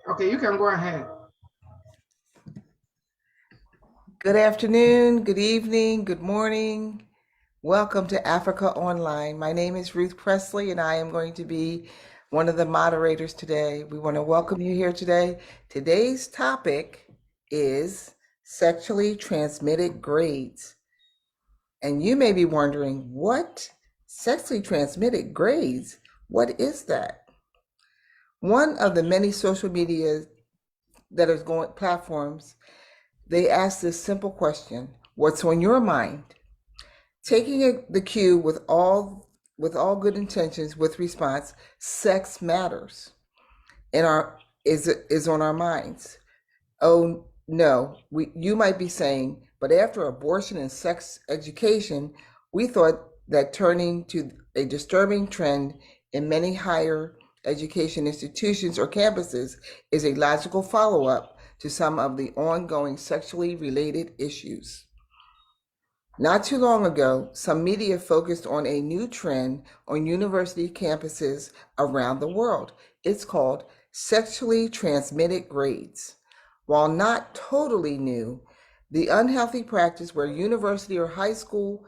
Okay, you can go ahead. Good afternoon, good evening, good morning. Welcome to Africa Online. My name is Ruth Presley, and I am going to be one of the moderators today. We want to welcome you here today. Today's topic is sexually transmitted grades. And you may be wondering, what sexually transmitted grades? What is that? One of the many social media that is going platforms, they ask this simple question: what's on your mind? Taking the cue with all good intentions with response, sex matters and is on our minds. Oh no, you might be saying, but after abortion and sex education, we thought that turning to a disturbing trend in many higher education institutions or campuses is a logical follow-up to some of the ongoing sexually related issues. Not too long ago, some media focused on a new trend on university campuses around the world. It's called sexually transmitted grades. While not totally new, the unhealthy practice where university or high school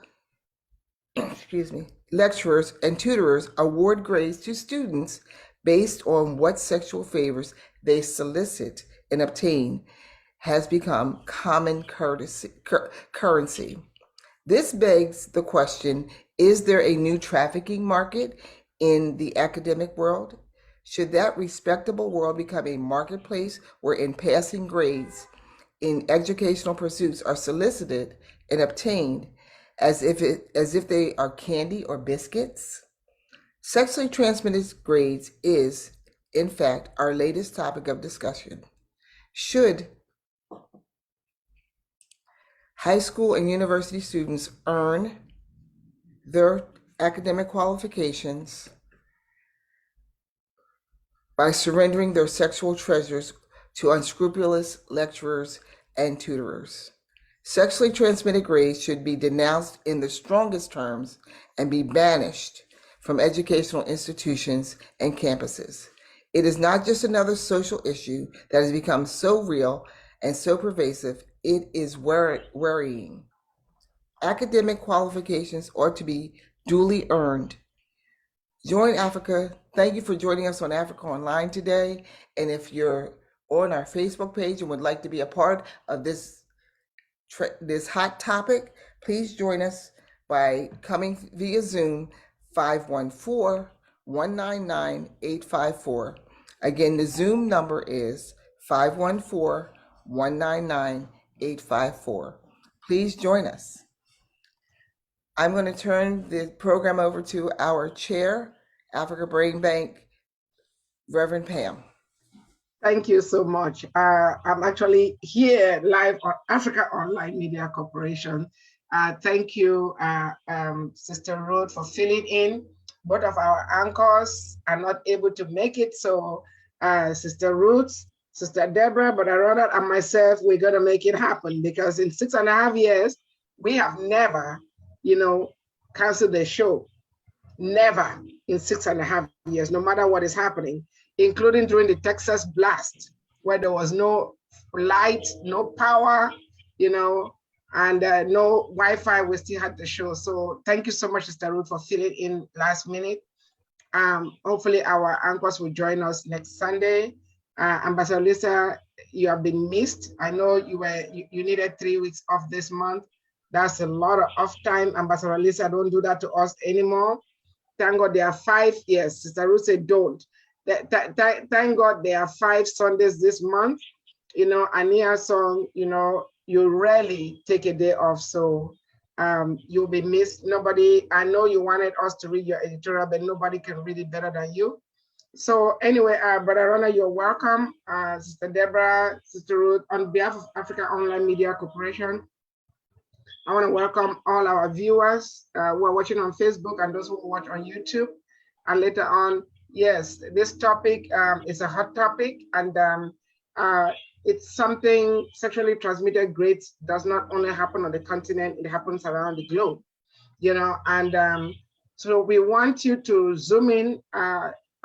lecturers and tutors award grades to students based on what sexual favors they solicit and obtain has become common currency. This begs the question, is there a new trafficking market in the academic world? Should that respectable world become a marketplace wherein passing grades in educational pursuits are solicited and obtained as if they are candy or biscuits? Sexually transmitted grades is, in fact, our latest topic of discussion. Should high school and university students earn their academic qualifications by surrendering their sexual treasures to unscrupulous lecturers and tutors? Sexually transmitted grades should be denounced in the strongest terms and be banished from educational institutions and campuses. It is not just another social issue that has become so real and so pervasive, it is worrying. Academic qualifications ought to be duly earned. Join Africa. Thank you for joining us on Africaonline today. And if you're on our Facebook page and would like to be a part of this hot topic, please join us by coming via Zoom 514-199-854. Again, the Zoom number is 514-199-854. Please join us. I'm going to turn the program over to our chair, Africa Brain Bank, Reverend Pam. Thank you so much. I'm actually here live on Africaonline Media Corporation. Thank you, Sister Ruth, for filling in. Both of our anchors are not able to make it, so Sister Ruth, Sister Deborah, but Ronald and myself, we're going to make it happen, because in 6.5 years, we have never, canceled the show. Never in 6.5 years, no matter what is happening, including during the Texas blast, where there was no light, no power, and no Wi-Fi. We still had the show. So thank you so much, Sister Ruth, for filling in last minute. Hopefully our anchors will join us next Sunday. Ambassador Lisa, you have been missed. I know you needed 3 weeks off this month. That's a lot of off time. Ambassador Lisa, don't do that to us anymore. Thank God there are 5 years. Sister Ruth said, don't. Thank God there are 5 Sundays this month. Ania song, you rarely take a day off. So you'll be missed. Nobody, I know you wanted us to read your editorial, but nobody can read it better than you. So anyway, Brother Rona, you're welcome. Sister Deborah, Sister Ruth, on behalf of Africaonline Media Corporation, I want to welcome all our viewers who are watching on Facebook and those who watch on YouTube. And later on, yes, this topic is a hot topic, and it's something. Sexually transmitted grades does not only happen on the continent, it happens around the globe, and so we want you to zoom in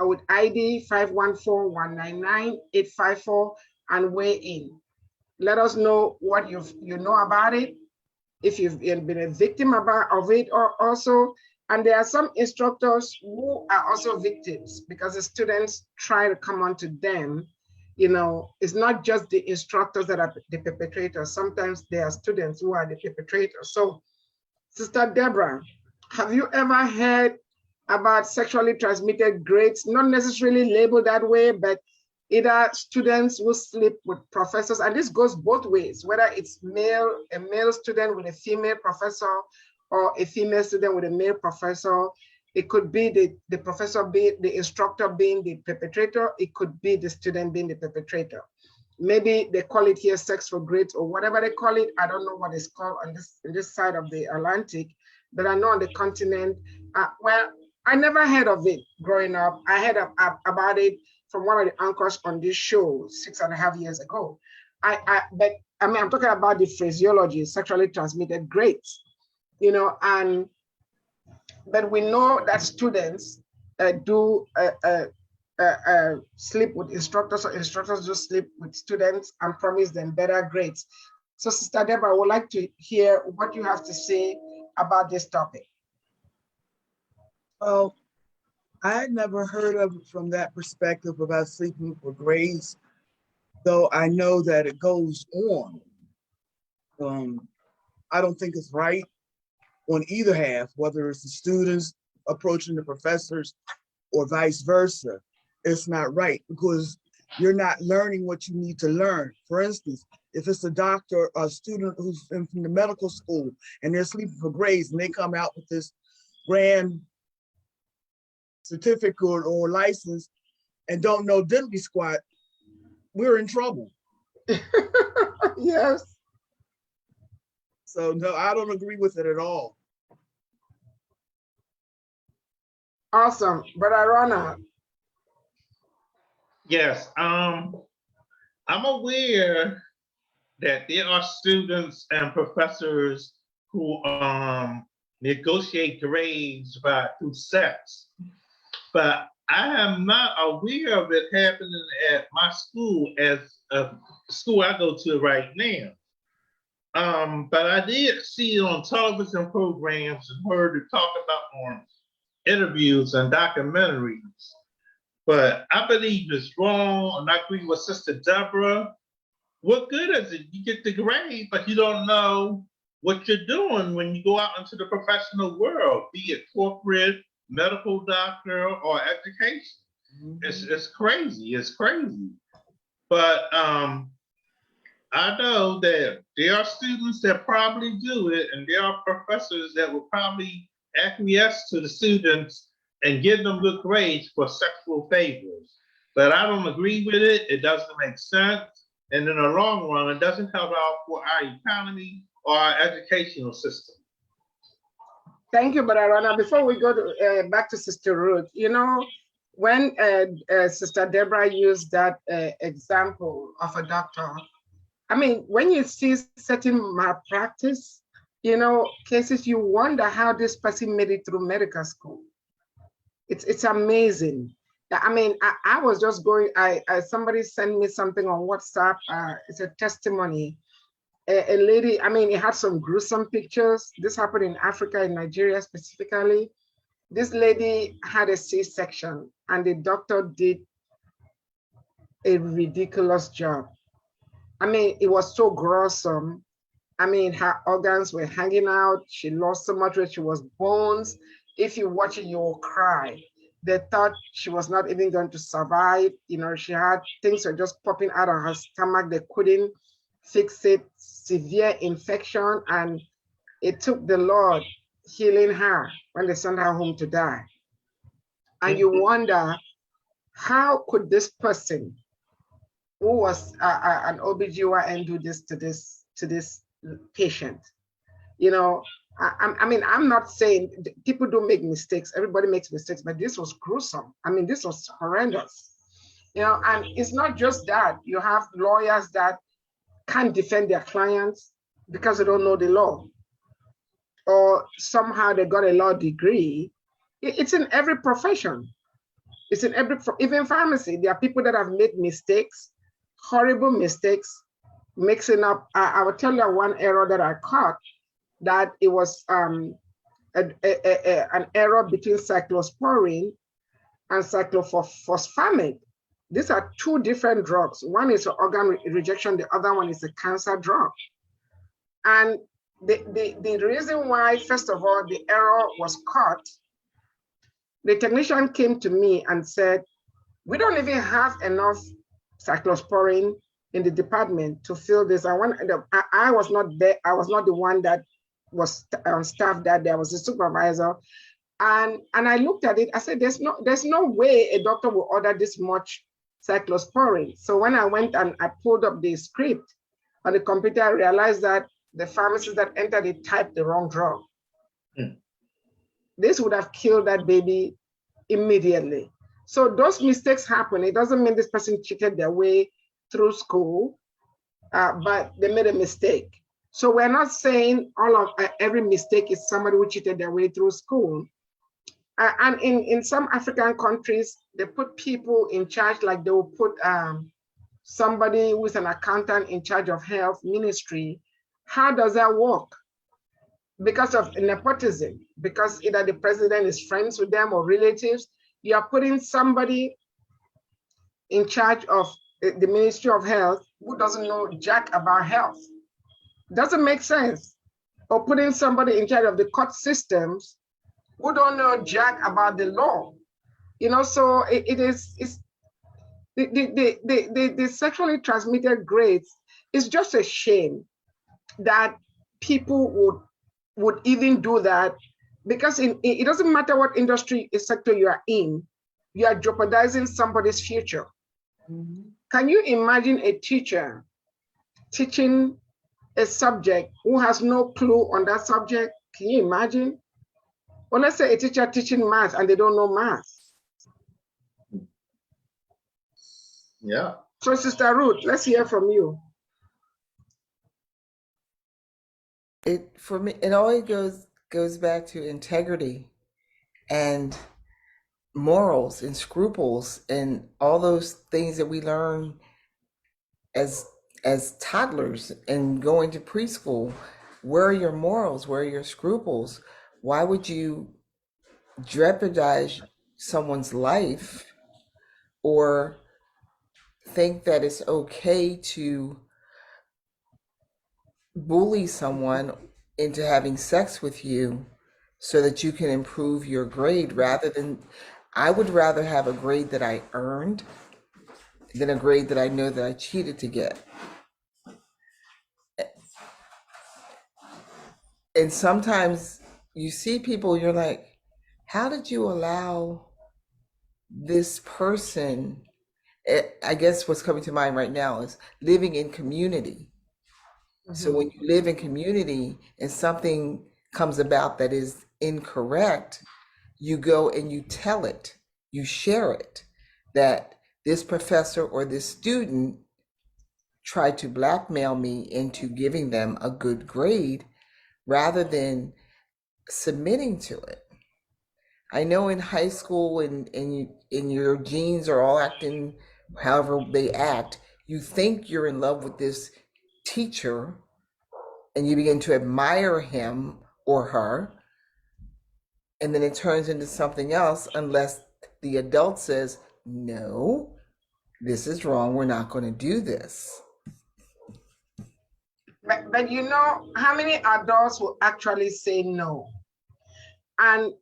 with ID 514-199-854 and weigh in. Let us know what you know about it, if you've been a victim of it or also. And there are some instructors who are also victims because the students try to come onto them. You know, it's not just the instructors that are the perpetrators. Sometimes there are students who are the perpetrators. So, Sister Deborah, have you ever heard about sexually transmitted grades? Not necessarily labeled that way, but either students who sleep with professors, and this goes both ways, whether it's a male student with a female professor or a female student with a male professor. It could be the professor being the instructor being the perpetrator. It could be the student being the perpetrator. Maybe they call it here sex for grades or whatever they call it. I don't know what it's called on this side of the Atlantic, but I know on the continent, well, I never heard of it growing up. I heard about it from one of the anchors on this show 6.5 years ago. But I mean, I'm talking about the phraseology, sexually transmitted grades, you know, but we know that students do sleep with instructors, or instructors do sleep with students and promise them better grades. So Sister Deborah, I would like to hear what you have to say about this topic. Well, I had never heard of it from that perspective about sleeping for grades, though I know that it goes on. I don't think it's right on either half, whether it's the students approaching the professors or vice versa. It's not right because you're not learning what you need to learn. For instance, if it's a doctor or a student who's from the medical school and they're sleeping for grades and they come out with this grand certificate or license and don't know diddly squat, we're in trouble. Yes. So no, I don't agree with it at all. Awesome. Brother Ronald. Yes, I'm aware that there are students and professors who negotiate grades through sex, but I am not aware of it happening at my school, as a school I go to right now. But I did see it on television programs and heard it talk about on interviews and documentaries. But I believe it's wrong, and I agree with Sister Deborah. What good is it? You get the grade, but you don't know what you're doing when you go out into the professional world, be it corporate, medical doctor, or education. Mm-hmm. It's crazy. It's crazy. But I know that there are students that probably do it, and there are professors that will probably acquiesce to the students and give them good grades for sexual favors. But I don't agree with it. It doesn't make sense. And in the long run, it doesn't help out for our economy or our educational system. Thank you, Brother Rana. Before we go to, back to Sister Ruth, you know, when Sister Deborah used that example of a doctor, I mean, when you see certain malpractice, you know, cases, you wonder how this person made it through medical school. It's amazing. I mean, I was just going, somebody sent me something on WhatsApp. It's a testimony. A lady, I mean, it had some gruesome pictures. This happened in Africa, in Nigeria specifically. This lady had a C-section and the doctor did a ridiculous job. I mean, it was so gruesome. I mean, her organs were hanging out. She lost so much weight. She was bones. If you watch it, you will cry. They thought she was not even going to survive. You know, she had things were just popping out of her stomach. They couldn't fix it. Severe infection. And it took the Lord healing her when they sent her home to die. And you wonder, how could this person who was an OBGYN do this to this patient? You know, I mean, I'm not saying people do make mistakes. Everybody makes mistakes, but this was gruesome. I mean, this was horrendous. You know, and it's not just that. You have lawyers that can't defend their clients because they don't know the law, or somehow they got a law degree. It's in every profession. It's in even pharmacy. There are people that have made mistakes, horrible mistakes, mixing up. I will tell you one error that I caught, that it was an error between cyclosporine and cyclophosphamide. These are two different drugs. One is for organ rejection, the other one is a cancer drug. And the reason why, first of all, the error was caught, the technician came to me and said, we don't even have enough cyclosporine in the department to fill this. I was not there. I was not the one that was on staff that day. I was the supervisor. And I looked at it. I said, there's no way a doctor will order this much cyclosporine. So when I went and I pulled up the script on the computer, I realized that the pharmacist that entered it typed the wrong drug. This would have killed that baby immediately. So those mistakes happen. It doesn't mean this person cheated their way through school, but they made a mistake. So we're not saying every mistake is somebody who cheated their way through school. And in some African countries, they put people in charge, like they will put somebody who is an accountant in charge of health ministry. How does that work? Because of nepotism, because either the president is friends with them or relatives, you are putting somebody in charge of the Ministry of Health who doesn't know jack about health. Doesn't make sense. Or putting somebody in charge of the court systems who don't know jack about the law. So the sexually transmitted grades is just a shame that people would even do that, because it doesn't matter what industry sector you are in, you are jeopardizing somebody's future. Mm-hmm. Can you imagine a teacher teaching a subject who has no clue on that subject? Can you imagine? Or let's say a teacher teaching math and they don't know math. Yeah. So Sister Ruth, let's hear from you. For me, it always goes back to integrity and morals and scruples and all those things that we learn as toddlers and going to preschool. Where are your morals? Where are your scruples? Why would you jeopardize someone's life or think that it's okay to bully someone into having sex with you so that you can improve your grade, rather than, I would rather have a grade that I earned than a grade that I know that I cheated to get. And sometimes you see people, you're like, how did you allow this person? I guess what's coming to mind right now is living in community. Mm-hmm. So when you live in community and something comes about that is incorrect, you go and you tell it, you share it, that this professor or this student tried to blackmail me into giving them a good grade rather than submitting to it. I know in high school and your genes are all acting however they act, you think you're in love with this teacher and you begin to admire him or her, and then it turns into something else unless the adult says, no, this is wrong, we're not going to do this. But you know, how many adults will actually say no? And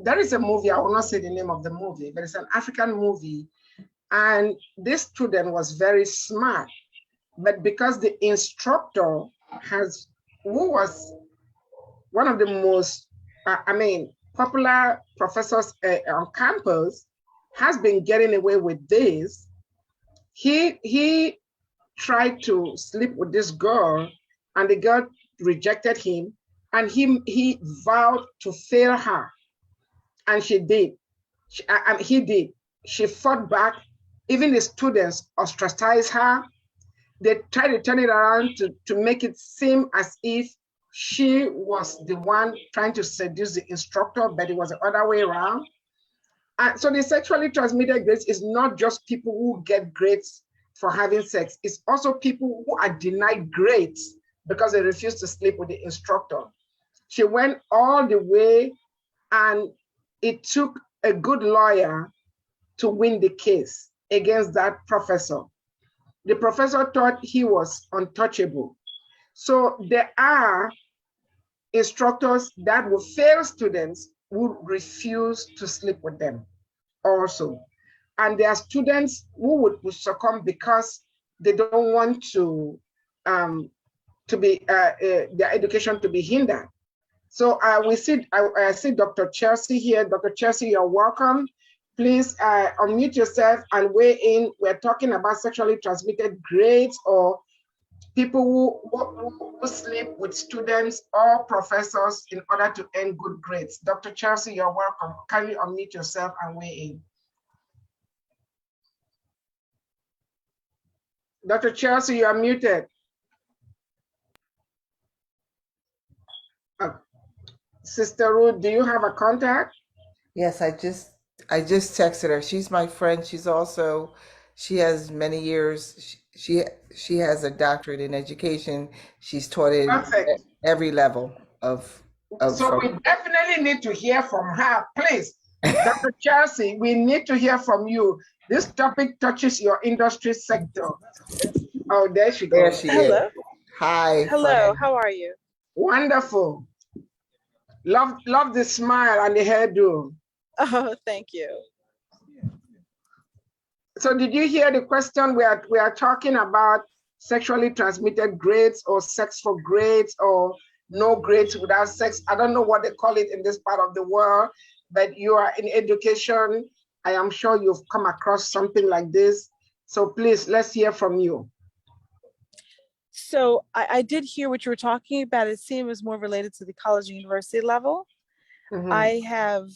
there is a movie, I will not say the name of the movie, but it's an African movie. And this student was very smart, but because the instructor who was one of the most, popular professors on campus, has been getting away with this. He tried to sleep with this girl, and the girl rejected him, and he vowed to fail her, and she did. He did. She fought back. Even the students ostracized her. They tried to turn it around to make it seem as if she was the one trying to seduce the instructor, but it was the other way around. So the sexually transmitted grades is not just people who get grades for having sex. It's also people who are denied grades because they refuse to sleep with the instructor. She went all the way, and it took a good lawyer to win the case against that professor. The professor thought he was untouchable. So there are instructors that will fail students who refuse to sleep with them also. And there are students who would succumb because they don't want to be their education to be hindered. So I see Dr. Chelsea here. Dr. Chelsea, you're welcome. Please unmute yourself and weigh in. We're talking about sexually transmitted grades or people who sleep with students or professors in order to earn good grades. Dr. Chelsea, you're welcome. Can you unmute yourself and weigh in? Dr. Chelsea, you are muted. Sister Ruth, do you have a contact? Yes, I just texted her. She's my friend. She has many years. She has a doctorate in education. She's taught at every level of so we definitely need to hear from her. Please, Dr. Chelsea, we need to hear from you. This topic touches your industry sector. Oh, there she goes. There she Hello. is. Hi. Hello, friend. how are you? Wonderful. Love the smile and the hairdo. Oh, thank you. So did you hear the question? We are talking about sexually transmitted grades or sex for grades or no grades without sex. I don't know what they call it in this part of the world, but you are in education. I am sure you've come across something like this. So please, let's hear from you. So I did hear what you were talking about. It seemed it was more related to the college and university level. Mm-hmm. I have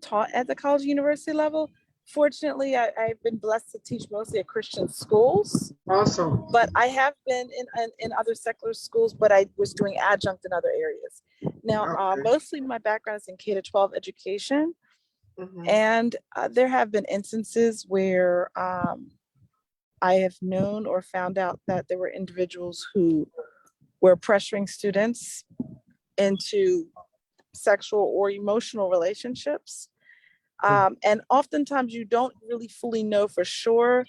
taught at the college and university level. Fortunately, I've been blessed to teach mostly at Christian schools. Awesome. But I have been in other secular schools, but I was doing adjunct in other areas. Now, mostly my background is in K-12 education. Mm-hmm. And there have been instances where I have known or found out that there were individuals who were pressuring students into sexual or emotional relationships. And oftentimes you don't really fully know for sure,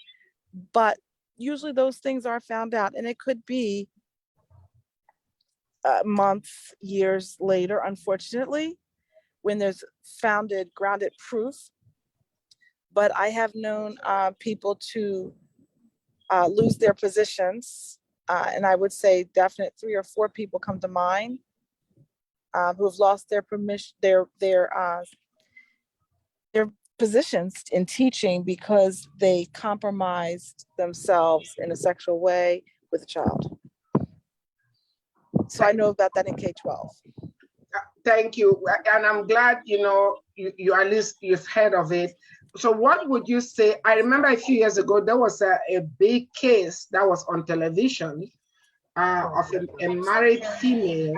but usually those things are found out, and it could be months, years later, unfortunately, when there's grounded proof. But I have known people to lose their positions, and I would say definite 3 or 4 people come to mind who have lost their permission, their positions in teaching because they compromised themselves in a sexual way with a child. So I know about that in K-12. Thank you, and I'm glad you at least you've heard of it. So what would you say? I remember a few years ago there was a big case that was on television of a married female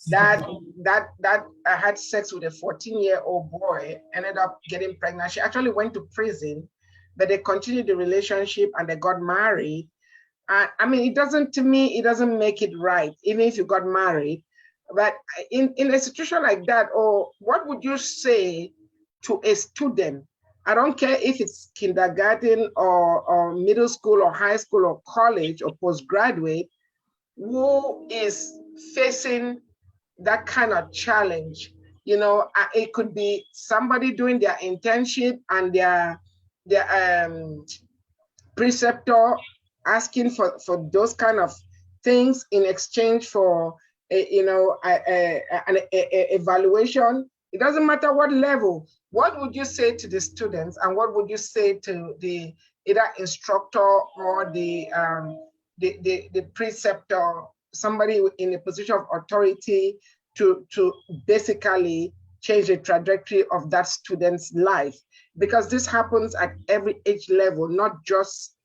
that had sex with a 14-year-old boy, ended up getting pregnant. She actually went to prison, but they continued the relationship and they got married. I mean, to me, it doesn't make it right, even if you got married. But in a situation like that, or what would you say to a student? I don't care if it's kindergarten or middle school or high school or college or postgraduate, who is facing that kind of challenge. It could be somebody doing their internship and their preceptor asking for those kind of things in exchange for an evaluation. It doesn't matter what level. What would you say to the students, and what would you say to the either instructor or the preceptor, somebody in a position of authority to basically change the trajectory of that student's life? Because this happens at every age level, not just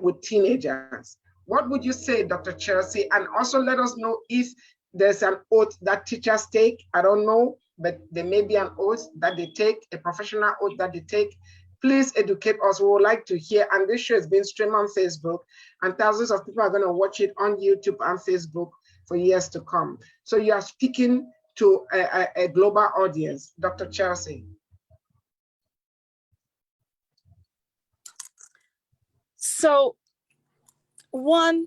with teenagers. What would you say, Dr. Chelsea? And also let us know if there's an oath that teachers take. I don't know but there may be an oath that they take, a professional oath that they take. Please educate us. We would like to hear. And this show is being streamed on Facebook, and thousands of people are going to watch it on YouTube and Facebook for years to come. So you are speaking to a global audience, Dr. Chelsea. So one,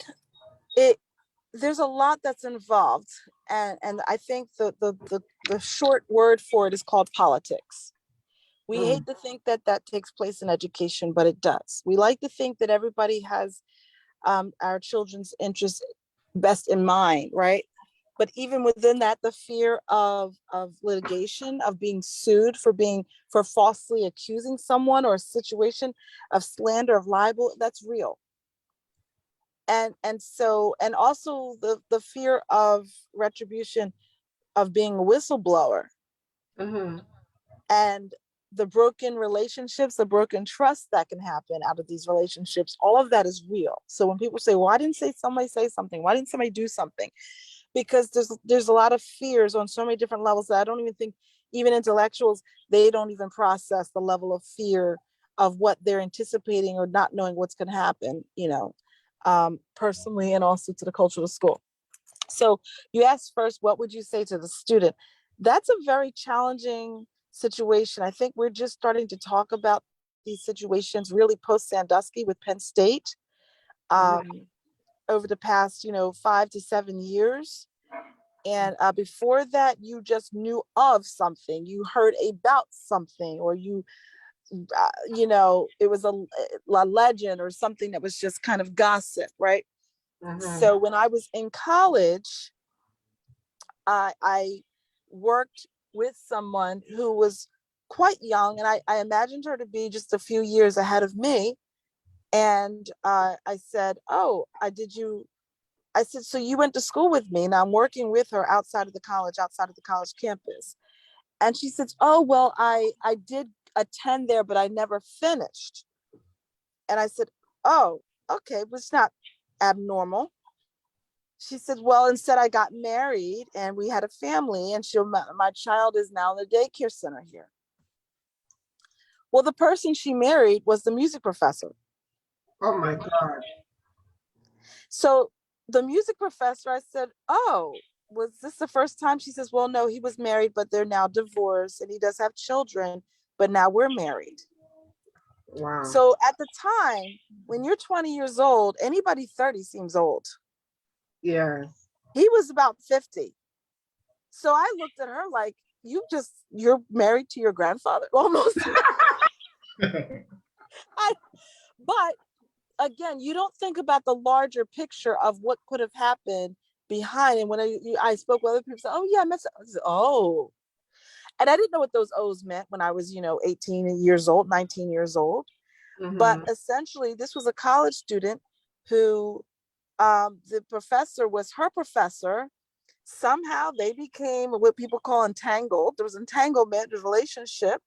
there's a lot that's involved, and I think the short word for it is called politics. We hate to think that takes place in education, but it does. We like to think that everybody has our children's interests best in mind, right? But even within that, the fear of litigation, of being sued for falsely accusing someone, or a situation of slander, of libel, that's real. And also the fear of retribution, of being a whistleblower, and the broken relationships, the broken trust that can happen out of these relationships, all of that is real. So when people say, why didn't somebody say something? Why didn't somebody do something? Because there's a lot of fears on so many different levels that I don't even think even intellectuals, they don't even process the level of fear of what they're anticipating or not knowing what's going to happen, personally, and also to the culture of the school. So you asked first, what would you say to the student? That's a very challenging situation. I think we're just starting to talk about these situations really post Sandusky with Penn State over the past 5 to 7 years. And before that, you just knew of something, you heard about something, or it was a legend or something that was just kind of gossip, right? So when I was in college, I worked with someone who was quite young, and I imagined her to be just a few years ahead of me. And I said, I said, so you went to school with me, and I'm working with her outside of the college campus. And she says, oh, well, I did attend there, but I never finished. And I said, oh, okay, but it's not abnormal. She said, well, instead I got married and we had a family, and my child is now in the daycare center here. Well, the person she married was the music professor. Oh my God. So the music professor, I said, oh, was this the first time? She says, well, no, he was married, but they're now divorced, and he does have children, but now we're married. Wow. So at the time, when you're 20 years old, anybody 30 seems old. Yes. He was about 50. So I looked at her like, you're married to your grandfather almost. But again, you don't think about the larger picture of what could have happened behind. And when I spoke with other people, said, oh yeah, I said, oh. And I didn't know what those O's meant when I was, 18 years old, 19 years old. But essentially, this was a college student who the professor was her professor. Somehow they became what people call entangled. There was entanglement in the relationship.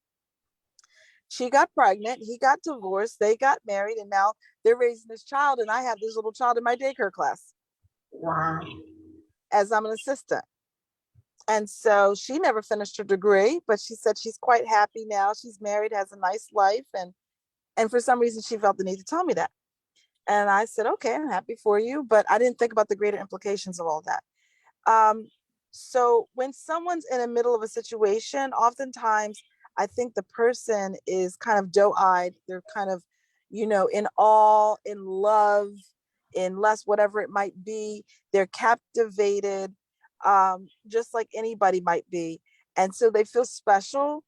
She got pregnant, he got divorced, they got married, and now they're raising this child, and I have this little child in my daycare class. Wow. As I'm an assistant. And so she never finished her degree, but she said she's quite happy now. She's married, has a nice life, and for some reason she felt the need to tell me that. And I said, okay, I'm happy for you, but I didn't think about the greater implications of all that. So when someone's in the middle of a situation, oftentimes I think the person is kind of doe-eyed. They're kind of, in awe, in love, in lust, whatever it might be. They're captivated, just like anybody might be. And so they feel special.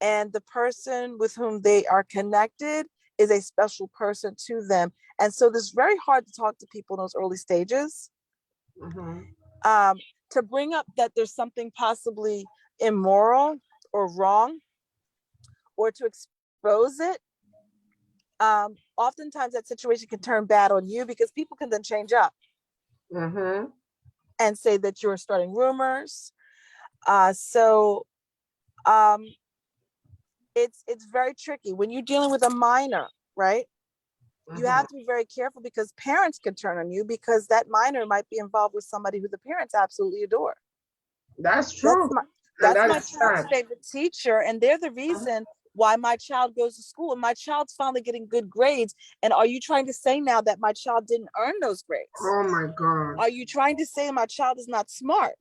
And the person with whom they are connected is a special person to them. And so it's very hard to talk to people in those early stages. To bring up that there's something possibly immoral or wrong, or to expose it. Oftentimes that situation can turn bad on you, because people can then change up and say that you're starting rumors. So it's very tricky when you're dealing with a minor, right? You have to be very careful, because parents can turn on you, because that minor might be involved with somebody who the parents absolutely adore. That's true. And That's that my is child's sad. favorite teacher, and they're the reason why my child goes to school, and my child's finally getting good grades. And are you trying to say now that my child didn't earn those grades? Oh my God. Are you trying to say my child is not smart?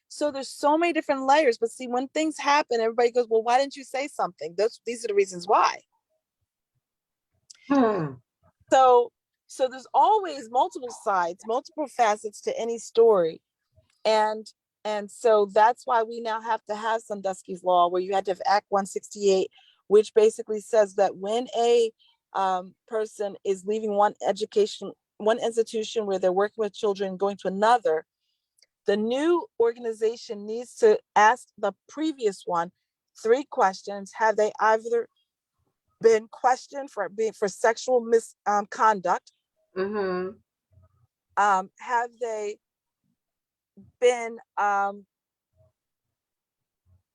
So there's so many different layers. But see, when things happen, everybody goes, well, why didn't you say something? These are the reasons why. So there's always multiple sides, multiple facets to any story. And so that's why we now have to have Sandusky's Law, where you had to have Act 168, which basically says that when a person is leaving one institution where they're working with children, going to another, the new organization needs to ask the previous one 3 questions. Have they either been questioned for sexual misconduct? Have they been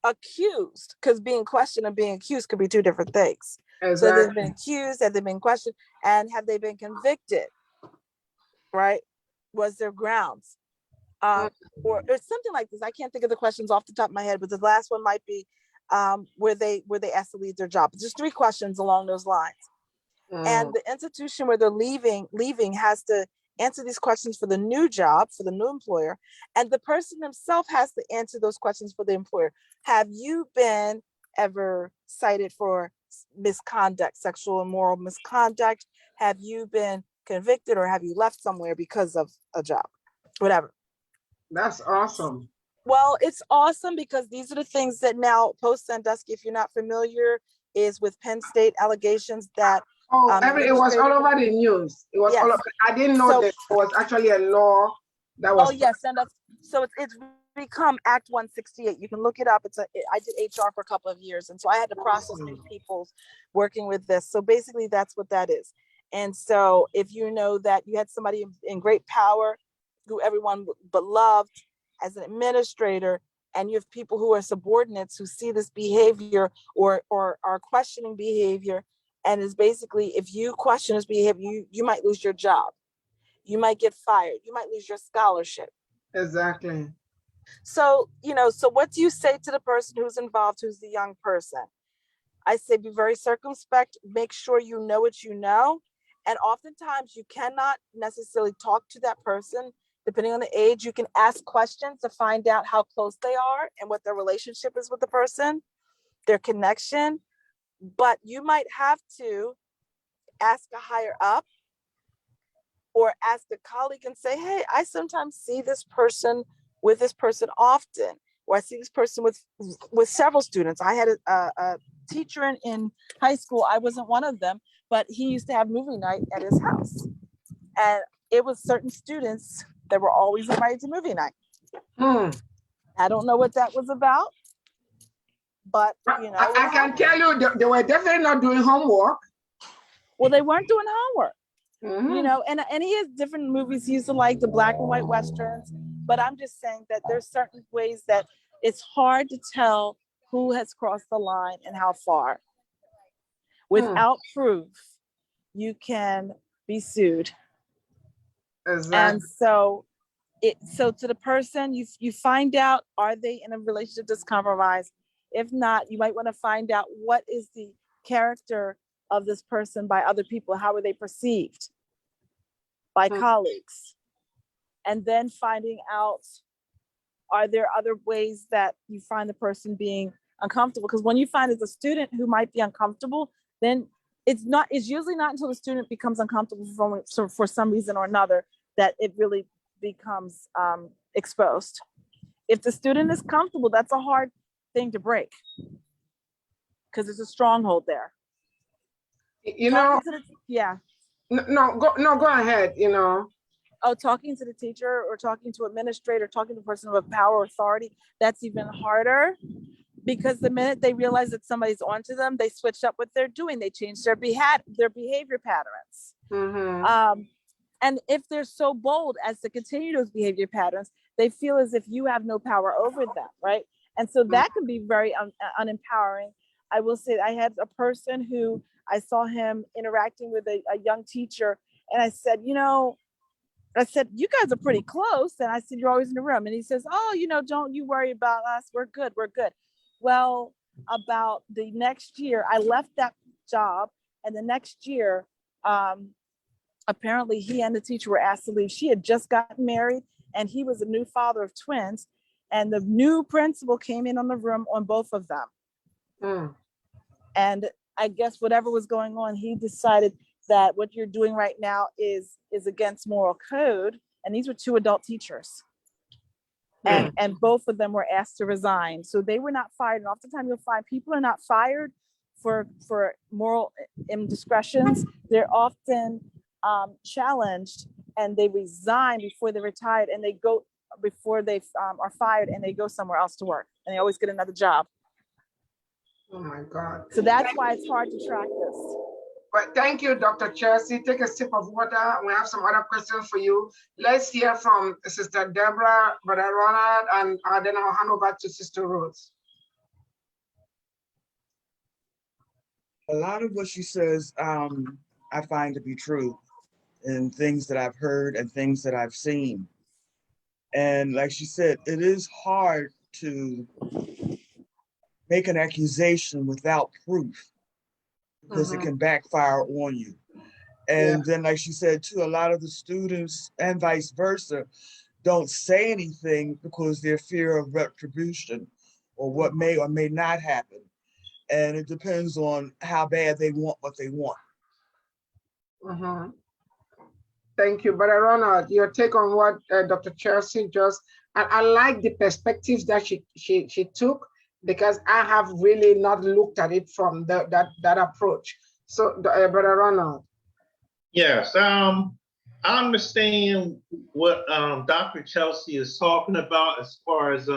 accused? Because being questioned and being accused could be 2 different things. Exactly. So they've been accused, have they been questioned, and have they been convicted? Right? Was there grounds? Or something like this. I can't think of the questions off the top of my head, but the last one might be where they asked to leave their job. Just 3 questions along those lines. And the institution where they're leaving has to answer these questions for the new job, for the new employer, and the person himself has to answer those questions for the employer. Have you been ever cited for misconduct, sexual and moral misconduct? Have you been convicted, or have you left somewhere because of a job? Whatever. That's awesome. Well, it's awesome because these are the things that now post Sandusky, if you're not familiar, is with Penn State allegations that it was all over the news. It was all over. I didn't know that there was actually a law that was. Oh yes, and so it's become Act 168. You can look it up. I did HR for a couple of years, and so I had to process these people working with this. So basically, that's what that is. And so if you know that you had somebody in great power, who everyone beloved as an administrator, and you have people who are subordinates who see this behavior or are questioning behavior, and is basically, if you question this behavior, you might lose your job. You might get fired. You might lose your scholarship. Exactly. So, so what do you say to the person who's involved, who's the young person? I say be very circumspect. Make sure you know what you know. And oftentimes you cannot necessarily talk to that person. Depending on the age, you can ask questions to find out how close they are and what their relationship is with the person, their connection. But you might have to ask a higher up or ask a colleague and say, hey, I sometimes see this person with this person often, or I see this person with several students. I had a teacher in high school. I wasn't one of them, but he used to have movie night at his house. And it was certain students that were always invited to movie night. I don't know what that was about, but I can tell you they were definitely not doing homework. Well, they weren't doing homework. And he has different movies. He used to like the black and white Westerns, but I'm just saying that there's certain ways that it's hard to tell who has crossed the line and how far. Without proof, you can be sued. Exactly. And so to the person, you find out, are they in a relationship that's compromised? If not, you might want to find out what is the character of this person by other people. How are they perceived by colleagues? And then finding out, are there other ways that you find the person being uncomfortable? Because when you find as a student who might be uncomfortable, then it's usually not until the student becomes uncomfortable for some reason or another that it really becomes exposed. If the student is comfortable, that's a hard thing to break because it's a stronghold there. Go ahead. Talking to the teacher or talking to administrator, talking to a person of power or authority, that's even harder, because the minute they realize that somebody's onto them, they switch up what they're doing. They change their behavior patterns. And if they're so bold as to continue those behavior patterns, they feel as if you have no power over them, right? And so that can be very unempowering. I will say I had a person who I saw him interacting with a young teacher, and I said, I said, you guys are pretty close. And I said, you're always in the room. And he says, oh, don't you worry about us. We're good. We're good. Well, about the next year, I left that job. And the next year, apparently he and the teacher were asked to leave. She had just gotten married and he was a new father of twins. And the new principal came in on the room on both of them. And I guess whatever was going on, he decided that what you're doing right now is against moral code. And these were two adult teachers. And both of them were asked to resign. So they were not fired. And oftentimes you'll find people are not fired for moral indiscretions. They're often challenged and they resign before they're retired, and they go before they are fired, and they go somewhere else to work, and they always get another job. Oh my God. So that's why it's hard to track this. Well, thank you, Dr. Chelsea. Take a sip of water. We have some other questions for you. Let's hear from Sister Deborah, Brother Ronald, and then I'll hand over to Sister Rose. A lot of what she says, I find to be true, in things that I've heard and things that I've seen. And like she said, it is hard to make an accusation without proof, because it can backfire on you. And then, like she said too, a lot of the students and vice versa don't say anything because they're fear of retribution or what may or may not happen. And it depends on how bad they want what they want. Thank you, Brother Ronald. Your take on what Dr. Chelsea just, I like the perspectives that she took, because I have really not looked at it from that approach. So, Brother Ronald. Yes, I understand what Dr. Chelsea is talking about as far as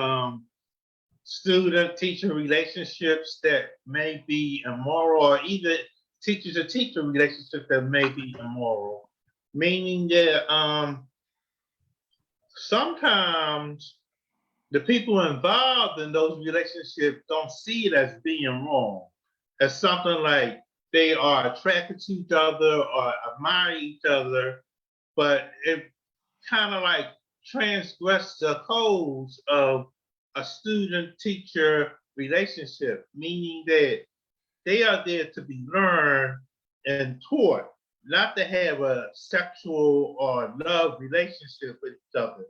student-teacher relationships that may be immoral, or either teacher-to-teacher relationships that may be immoral. Meaning that sometimes the people involved in those relationships don't see it as being wrong, as something like they are attracted to each other or admire each other, but it kind of like transgress the codes of a student-teacher relationship, meaning that they are there to be learned and taught, not to have a sexual or love relationship with each other.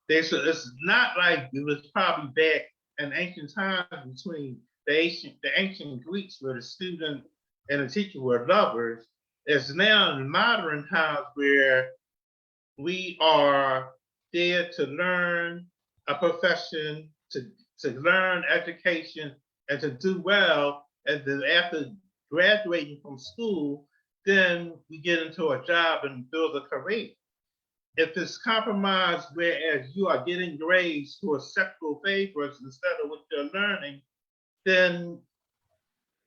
It's not like it was probably back in ancient times between the ancient Greeks, where the student and the teacher were lovers. It's now in modern times where we are there to learn a profession, to learn education, and to do well. And then after graduating from school, then we get into a job and build a career. If it's compromised, whereas you are getting grades for sexual favors instead of what you're learning, then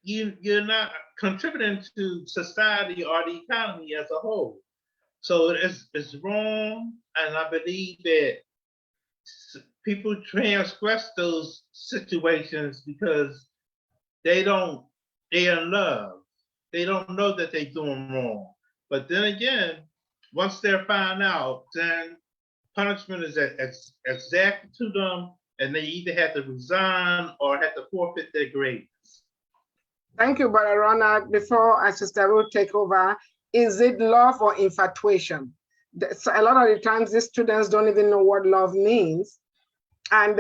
you're not contributing to society or the economy as a whole. So it's wrong, and I believe that people transgress those situations because they're in love. They don't know that they're doing wrong. But then again, once they're found out, then punishment is exacted to them, and they either have to resign or have to forfeit their grades. Thank you, Brother Ronald. Before Sister Ruth take over, is it love or infatuation? So a lot of the times, these students don't even know what love means. And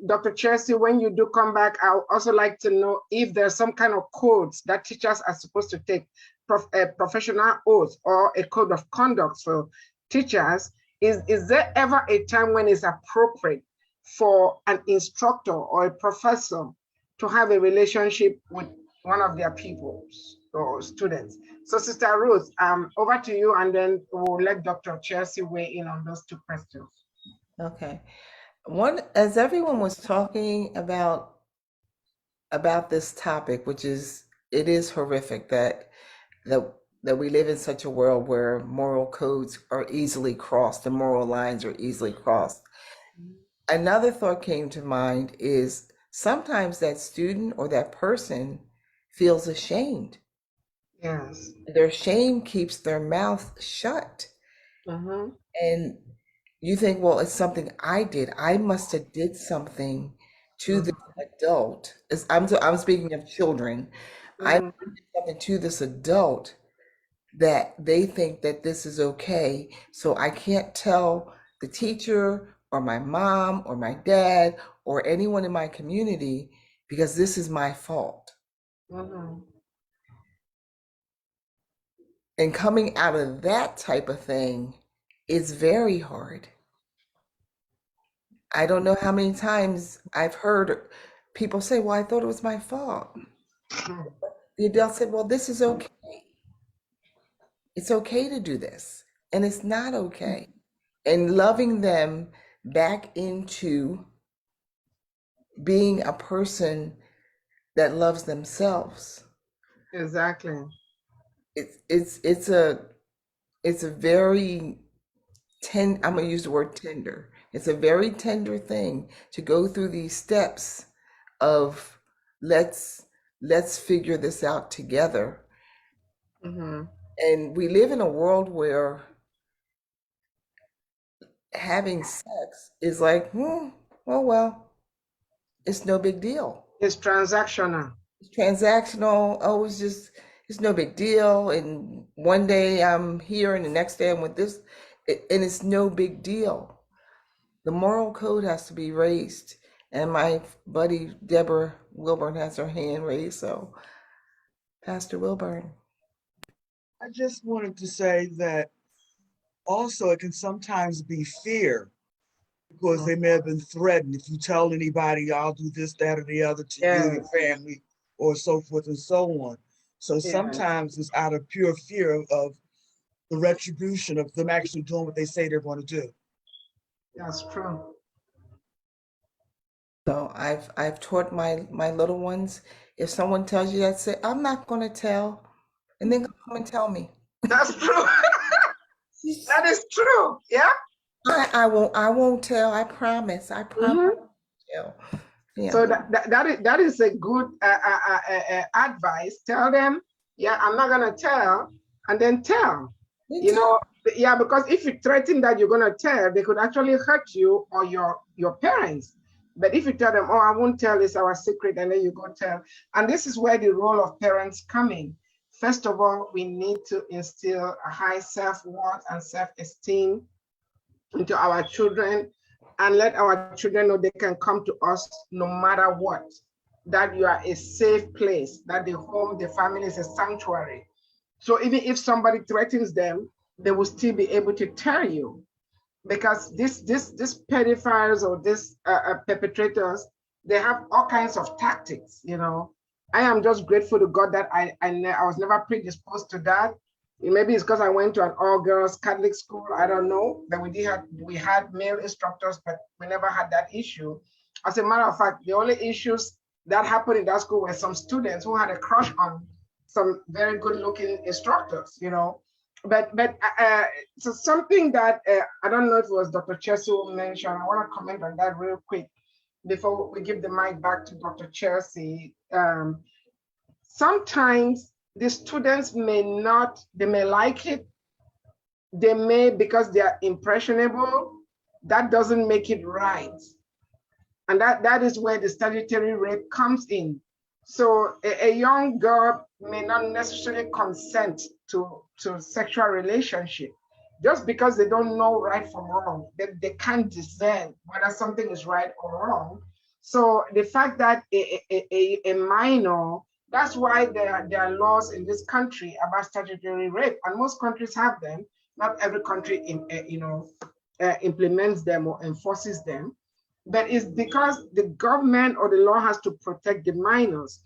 Dr. Chelsea, when you do come back, I would also like to know if there's some kind of codes that teachers are supposed to take, a professional oath or a code of conduct for teachers. Is there ever a time when it's appropriate for an instructor or a professor to have a relationship with one of their pupils or students? So Sister Ruth, over to you, and then we'll let Dr. Chelsea weigh in on those two questions. Okay. As everyone was talking about this topic, which is, it is horrific that we live in such a world where moral codes are easily crossed, the moral lines are easily crossed. Another thought came to mind is sometimes that student or that person feels ashamed. Yes. Their shame keeps their mouth shut. And you think, well, it's something I did. I must have did something to this adult. I'm speaking of children. I did something to this adult that they think that this is okay. So I can't tell the teacher or my mom or my dad or anyone in my community because this is my fault. And coming out of that type of thing is very hard. I don't know how many times I've heard people say, well, I thought it was my fault. The adult said, well, this is okay. It's okay to do this. And it's not okay. And loving them back into being a person that loves themselves. Exactly. It's a very I'm gonna use the word tender. It's a very tender thing to go through these steps of let's figure this out together. And we live in a world where having sex is like, well, it's no big deal. It's transactional. It's transactional. Oh, it's no big deal. And one day I'm here and the next day I'm with this, and it's no big deal. The moral code has to be raised. And my buddy Deborah Wilburn has her hand raised. So, Pastor Wilburn. I just wanted to say that also it can sometimes be fear because they may have been threatened. If you tell anybody, I'll do this, that, or the other to you and your family, or so forth and so on. So sometimes it's out of pure fear of the retribution of them actually doing what they say they're going to do. That's true. So I've taught my little ones, if someone tells you that, say, I'm not going to tell, and then come and tell me. That's true. That is true. Yeah. I won't tell. I promise. I promise. Yeah. So that is a good advice. Tell them, yeah, I'm not gonna tell, and then tell. You know, yeah, because if you threaten that you're gonna tell, they could actually hurt you or your parents. But if you tell them, oh, I won't tell, it's our secret, and then you go tell. And this is where the role of parents come in. First of all, we need to instill a high self-worth and self-esteem into our children, and let our children know they can come to us no matter what, that you are a safe place, that the home, the family is a sanctuary. So even if somebody threatens them, they will still be able to tell you, because this pedophiles or this perpetrators, they have all kinds of tactics. You know, I am just grateful to God that I was never predisposed to that. Maybe it's because I went to an all-girls Catholic school. I don't know. But we had male instructors, but we never had that issue. As a matter of fact, the only issues that happened in that school were some students who had a crush on some very good-looking instructors. You know, but so something that I don't know if it was Dr. Chelsea who mentioned. I want to comment on that real quick before we give the mic back to Dr. Chelsea. Sometimes the students may like it. They may, because they are impressionable, that doesn't make it right. And that is where the statutory rape comes in. So a young girl may not necessarily consent to sexual relationship just because they don't know right from wrong. They can't discern whether something is right or wrong. So the fact that a minor, that's why there are laws in this country about statutory rape, and most countries have them. Not every country implements them or enforces them, but it's because the government or the law has to protect the minors.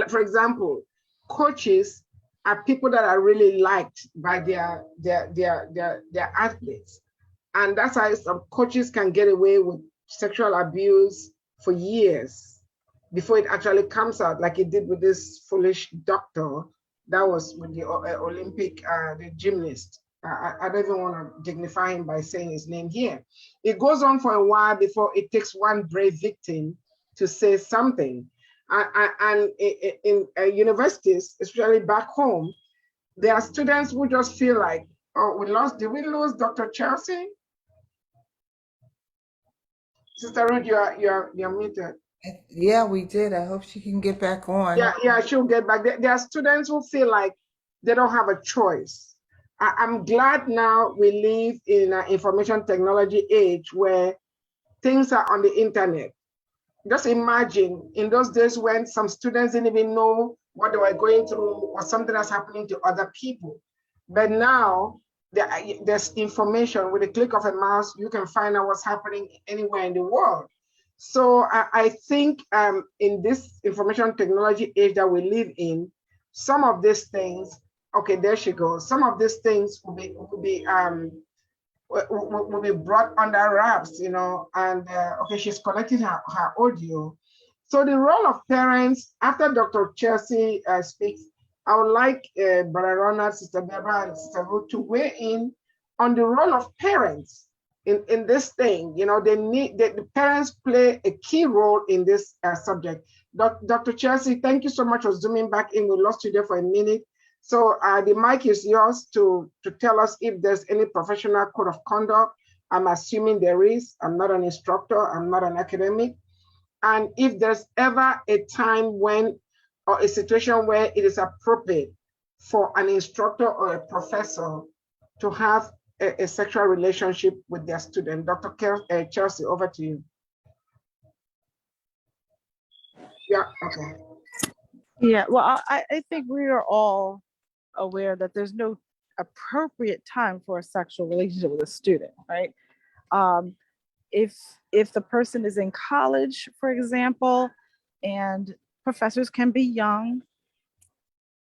For example, coaches are people that are really liked by their athletes, and that's why some coaches can get away with sexual abuse for years before it actually comes out, like it did with this foolish doctor that was with the Olympic the gymnast. I don't even want to dignify him by saying his name here. It goes on for a while before it takes one brave victim to say something. And in universities, especially back home, there are students who just feel like, Oh, did we lose Dr. Chelsea? Sister Ruth, you're muted. Yeah, we did. I hope she can get back on. Yeah, she'll get back. There are students who feel like they don't have a choice. I'm glad now we live in an information technology age where things are on the internet. Just imagine in those days when some students didn't even know what they were going through or something that's happening to other people. But now there's information with a click of a mouse. You can find out what's happening anywhere in the world. So I think in this information technology age that we live in, some of these things, okay, there she goes. Some of these things will be brought under wraps, you know, and okay, she's connecting her audio. So the role of parents, after Dr. Chelsea speaks, I would like Brother Ronald, Sister Deborah, and Sister Ruth to weigh in on the role of parents in this thing. You know, the parents play a key role in this subject. Dr. Chelsea, thank you so much for zooming back in. We lost you there for a minute. So the mic is yours to tell us if there's any professional code of conduct. I'm assuming there is. I'm not an instructor. I'm not an academic. And if there's ever a time when, or a situation where it is appropriate for an instructor or a professor to have a sexual relationship with their student. Dr. Chelsea, over to you. Yeah, okay. Yeah, well, I think we are all aware that there's no appropriate time for a sexual relationship with a student, right? If the person is in college, for example, and professors can be young,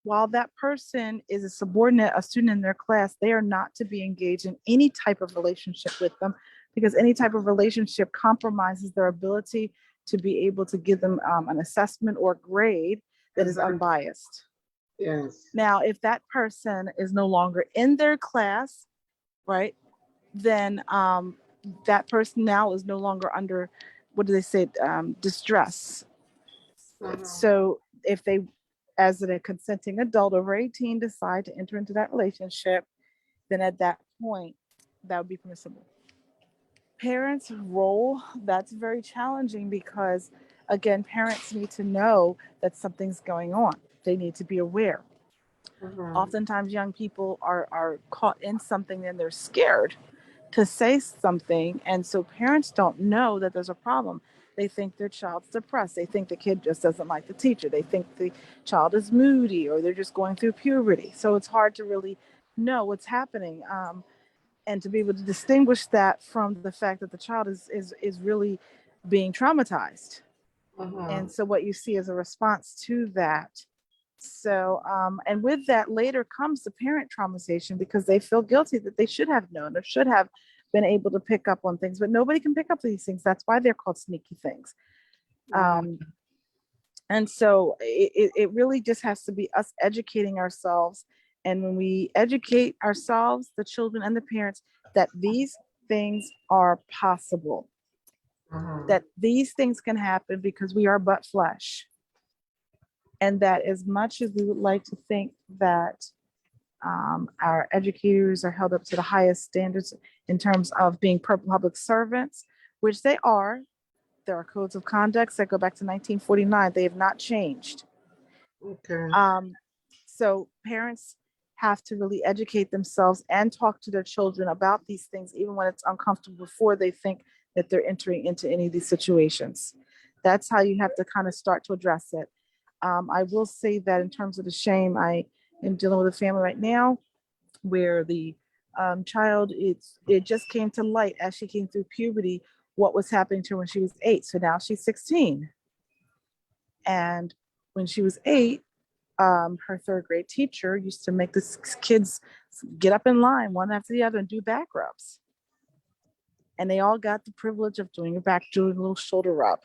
while that person is a subordinate, a student in their class, they are not to be engaged in any type of relationship with them, because any type of relationship compromises their ability to be able to give them an assessment or grade that is unbiased. Yes. Now, if that person is no longer in their class, right, then that person now is no longer under, what do they say, distress. Mm-hmm. So if they, as a consenting adult over 18, decide to enter into that relationship, then at that point, that would be permissible. Parents' role, that's very challenging because, again, parents need to know that something's going on. They need to be aware. Mm-hmm. Oftentimes young people are caught in something and they're scared to say something. And so parents don't know that there's a problem. They think their child's depressed. They think the kid just doesn't like the teacher. They think the child is moody or they're just going through puberty. So it's hard to really know what's happening. And to be able to distinguish that from the fact that the child is really being traumatized. Mm-hmm. And so what you see is a response to that. So, and with that later comes the parent traumatization because they feel guilty that they should have known or should have been able to pick up on things, but nobody can pick up these things. That's why they're called sneaky things. And so it really just has to be us educating ourselves. And when we educate ourselves, the children and the parents, that these things are possible, that these things can happen because we are but flesh. And that as much as we would like to think that our educators are held up to the highest standards in terms of being public servants, which they are, there are codes of conduct that go back to 1949. They have not changed. Okay. So parents have to really educate themselves and talk to their children about these things, even when it's uncomfortable, before they think that they're entering into any of these situations. That's how you have to kind of start to address it. I will say that in terms of the shame, I am dealing with a family right now where the child, it just came to light as she came through puberty, what was happening to her when she was 8. So now she's 16. And when she was 8, her third grade teacher used to make the kids get up in line one after the other and do back rubs. And they all got the privilege of doing a little shoulder rub.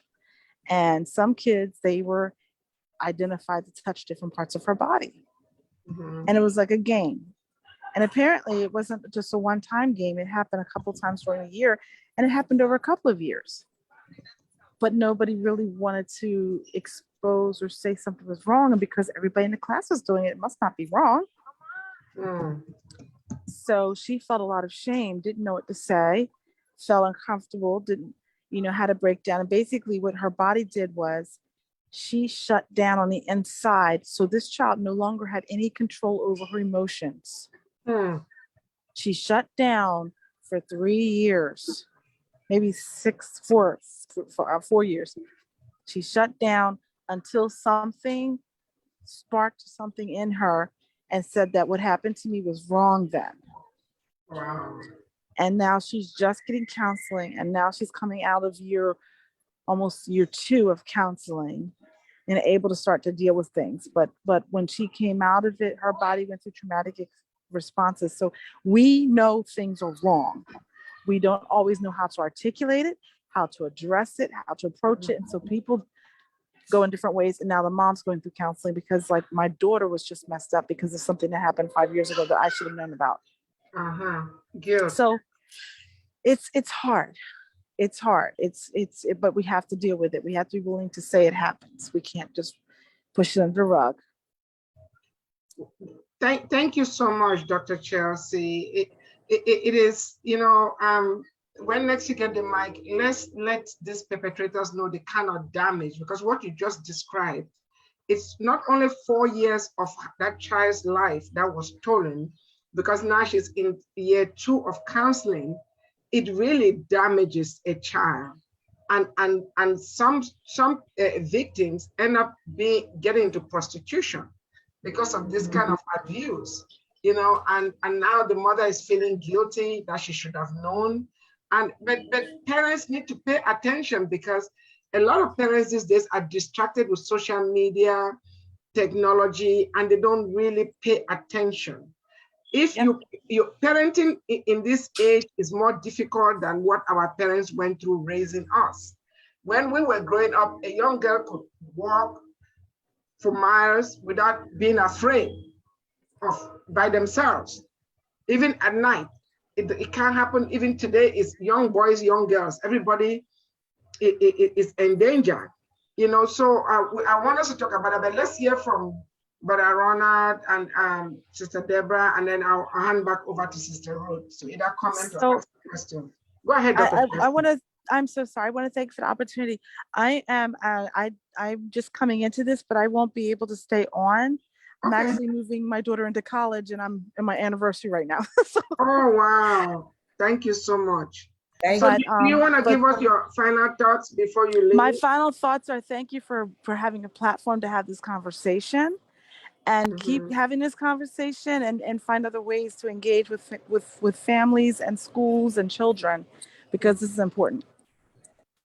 And some kids, they were identified to touch different parts of her body. Mm-hmm. And it was like a game. And apparently it wasn't just a one-time game. It happened a couple times during the year, and it happened over a couple of years. But nobody really wanted to expose or say something was wrong. And because everybody in the class was doing it, it must not be wrong. Mm. so she felt a lot of shame, didn't know what to say, felt uncomfortable, didn't, had a breakdown. And basically what her body did was she shut down on the inside. So this child no longer had any control over her emotions. She shut down for 3 years, maybe 4 years. She shut down until something sparked something in her and said that what happened to me was wrong then. Wow. And now she's just getting counseling, and now she's coming out of almost year 2 of counseling and able to start to deal with things. But when she came out of it, her body went through traumatic responses. So we know things are wrong. We don't always know how to articulate it, how to address it, how to approach it. And so people go in different ways. And now the mom's going through counseling because like my daughter was just messed up because of something that happened 5 years ago that I should have known about. Good. So it's hard. It's hard. But we have to deal with it. We have to be willing to say it happens. We can't just push it under the rug. Thank you so much, Dr. Chelsea. It is, when next you get the mic, let's let these perpetrators know they cannot damage, because what you just described, it's not only 4 years of that child's life that was stolen, because now she's in year 2 of counseling. It really damages a child, and some victims end up getting into prostitution because of this kind of abuse, and now the mother is feeling guilty that she should have known. But parents need to pay attention, because a lot of parents these days are distracted with social media, technology, and they don't really pay attention. If your parenting in this age is more difficult than what our parents went through raising us. When we were growing up, a young girl could walk for miles without being afraid by themselves, even at night. It can't happen. Even today, it's young boys, young girls. Everybody is endangered. So I want us to talk about it, but let's hear from Brother Ronald and Sister Deborah, and then I'll hand back over to Sister Ruth. So either comment or ask a question. Go ahead, Dr. I'm so sorry. I want to thank you for the opportunity. I'm just coming into this, but I won't be able to stay on. I'm actually moving my daughter into college, and I'm in my anniversary right now. Oh, wow. Thank you so much. Thank you. Do you want to give us your final thoughts before you leave? My final thoughts are thank you for having a platform to have this conversation, and keep having this conversation, and find other ways to engage with families and schools and children, because this is important.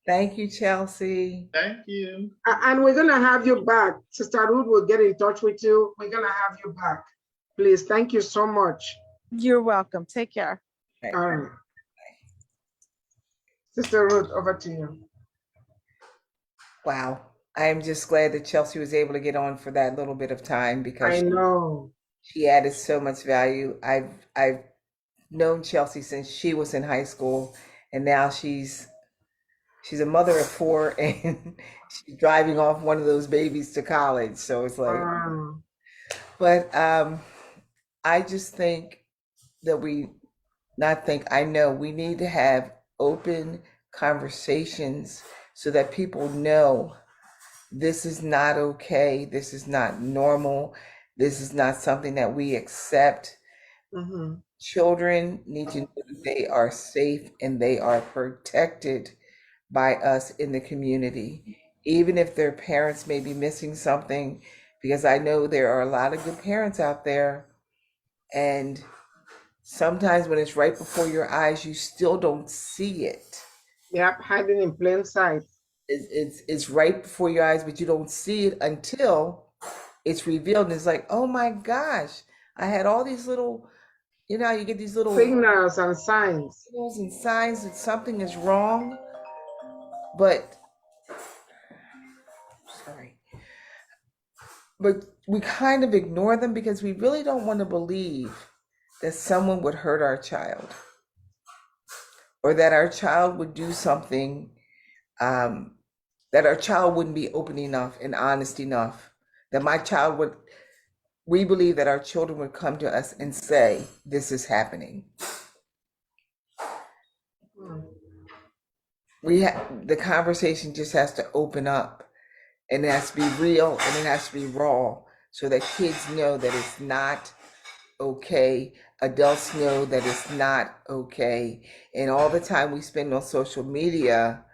Thank you, Chelsea. Thank you. And we're going to have you back. Sister Ruth will get in touch with you. We're going to have you back. Please, thank you so much. You're welcome. Take care. All right. Sister Ruth, over to you. Wow. I am just glad that Chelsea was able to get on for that little bit of time, because I know she added so much value. I've known Chelsea since she was in high school, and now she's a mother of 4, and she's driving off one of those babies to college. So it's like, but I just think that I know we need to have open conversations so that people know this is not okay. This is not normal. This is not something that we accept. Children need to know that they are safe and they are protected by us in the community, even if their parents may be missing something, because I know there are a lot of good parents out there, and sometimes when it's right before your eyes, you still don't see it. Yep, hiding in plain sight. It's right before your eyes, but you don't see it until it's revealed. And it's like, oh my gosh, I had all these little, you get these little signals and signs. Signals and signs that something is wrong. But we kind of ignore them because we really don't want to believe that someone would hurt our child, or that our child would do something, that our child wouldn't be open enough and honest enough, that my child would we believe that our children would come to us and say, this is happening. The conversation just has to open up, and it has to be real, and it has to be raw, so that kids know that it's not okay. Adults know that it's not okay. And all the time we spend on social media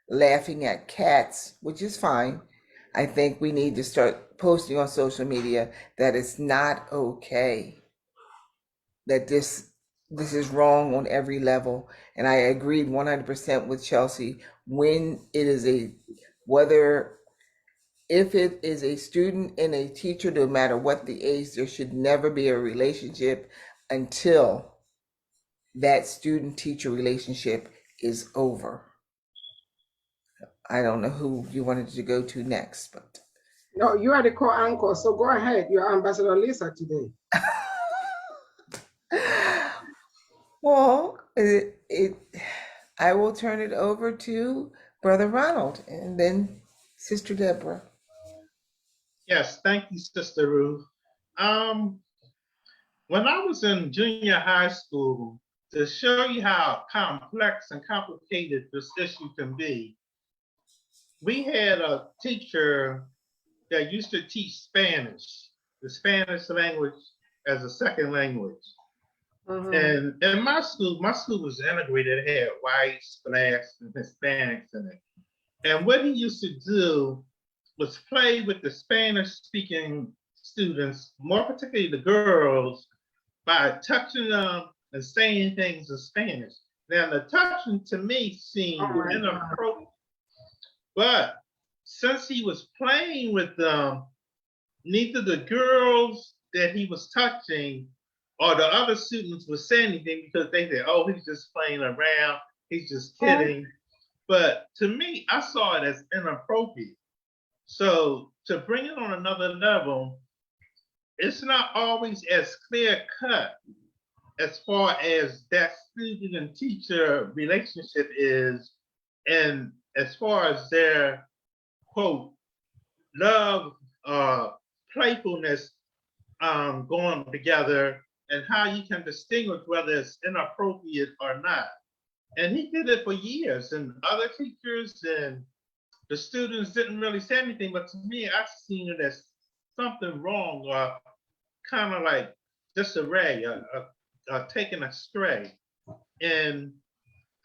laughing at cats, which is fine. I think we need to start posting on social media that it's not okay, that this is wrong on every level. And I agreed 100% with Chelsea. When it is if it is a student and a teacher, no matter what the age, there should never be a relationship until that student-teacher relationship is over. I don't know who you wanted to go to next, but. No, you are the co-anchor, so go ahead. You're Ambassador Lisa today. Well, I will turn it over to Brother Ronald and then Sister Deborah. Yes, thank you, Sister Ruth. When I was in junior high school, to show you how complex and complicated this issue can be, we had a teacher that used to teach Spanish, the Spanish language as a second language. And in my school was integrated. It had whites, blacks, and Hispanics in it. And what he used to do was play with the Spanish-speaking students, more particularly the girls, by touching them and saying things in Spanish. Now, the touching to me seemed inappropriate, but since he was playing with them, neither the girls that he was touching or the other students would say anything because they said, oh, he's just playing around, he's just kidding. But to me, I saw it as inappropriate. So to bring it on another level, it's not always as clear cut as far as that student and teacher relationship is, and as far as their, quote, love, playfulness going together, and how you can distinguish whether it's inappropriate or not. And he did it for years, and other teachers and the students didn't really say anything, but to me, I've seen it as something wrong or kind of like disarray, taken astray. And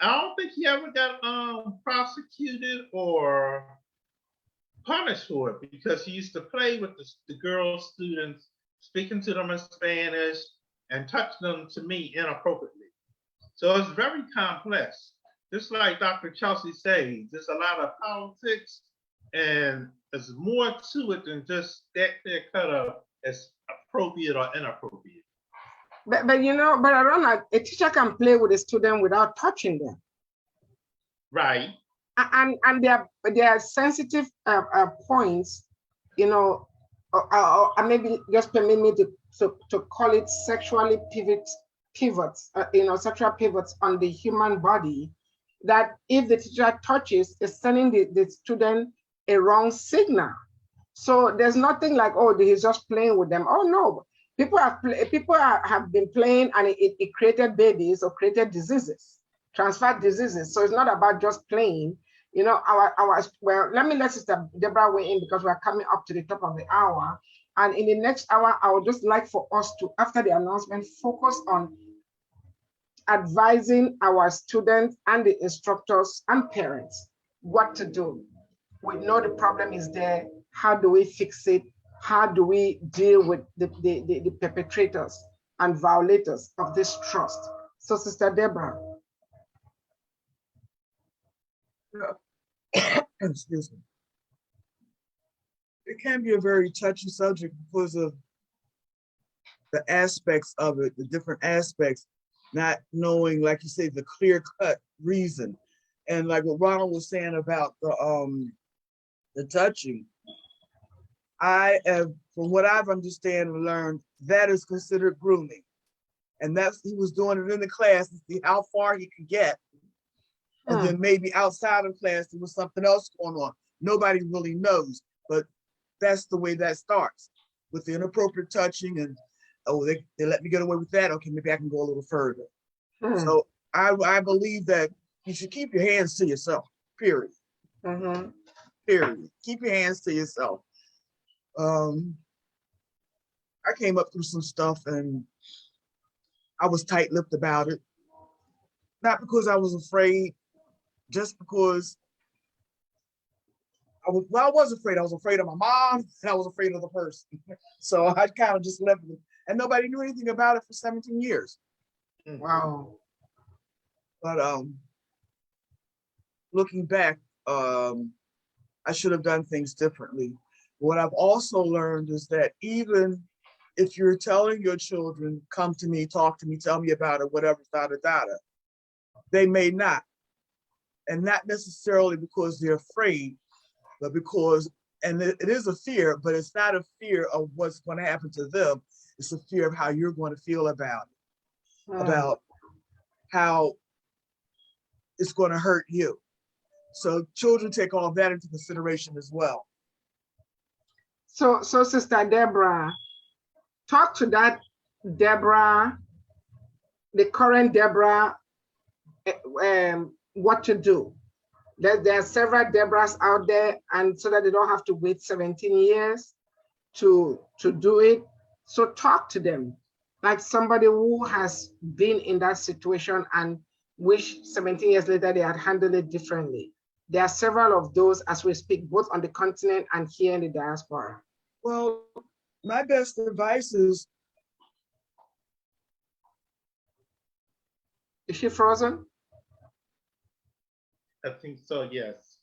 I don't think he ever got prosecuted or punished for it because he used to play with the girl students, speaking to them in Spanish and touch them, to me, inappropriately. So it's very complex. Just like Dr. Chelsea says, there's a lot of politics and there's more to it than just that clear cut of as appropriate or inappropriate. But you know, but I don't like, a teacher can play with a student without touching them. Right. And there are sensitive points, you know, or maybe just permit me to call it sexually pivots, you know, sexual pivots on the human body, that if the teacher touches, is sending the student a wrong signal. So there's nothing like, oh, he's just playing with them. Oh no, people have been playing, and it created babies or created diseases, transferred diseases. So it's not about just playing. You know, well, let Sister Deborah weigh in because we're coming up to the top of the hour. And in the next hour, I would just like for us to, after the announcement, focus on advising our students and the instructors and parents what to do. We know the problem is there. How do we fix it? How do we deal with the perpetrators and violators of this trust? So, Sister Deborah. Excuse me. It can be a very touchy subject because of the aspects of it, the different aspects, not knowing, like you say, the clear-cut reason. And like what Ronald was saying about the touching, I have, from what I've understand and learned, that is considered grooming. And that's, he was doing it in the class to see how far he could get. And then maybe outside of class, there was something else going on. Nobody really knows, but that's the way that starts with the inappropriate touching and, oh, they let me get away with that. Okay, maybe I can go a little further. So I believe that you should keep your hands to yourself, period. Period. Keep your hands to yourself. I came up through some stuff and I was tight-lipped about it. Not because I was afraid, just because I was afraid. I was afraid of my mom and I was afraid of the person. So I kind of just left it. And nobody knew anything about it for 17 years. Wow. But looking back, I should have done things differently. What I've also learned is that even if you're telling your children, come to me, talk to me, tell me about it, whatever, they may not. And not necessarily because they're afraid, but because, and it is a fear, but it's not a fear of what's going to happen to them. It's a fear of how you're going to feel about it, about how it's going to hurt you. So children take all that into consideration as well. So Sister Deborah, talk to that Deborah, the current Deborah, what to do. There are several Deborahs out there, and so that they don't have to wait 17 years to do it. So talk to them like somebody who has been in that situation and wish 17 years later they had handled it differently. There are several of those as we speak, both on the continent and here in the diaspora. Well, my best advice is she frozen? I think so, yes.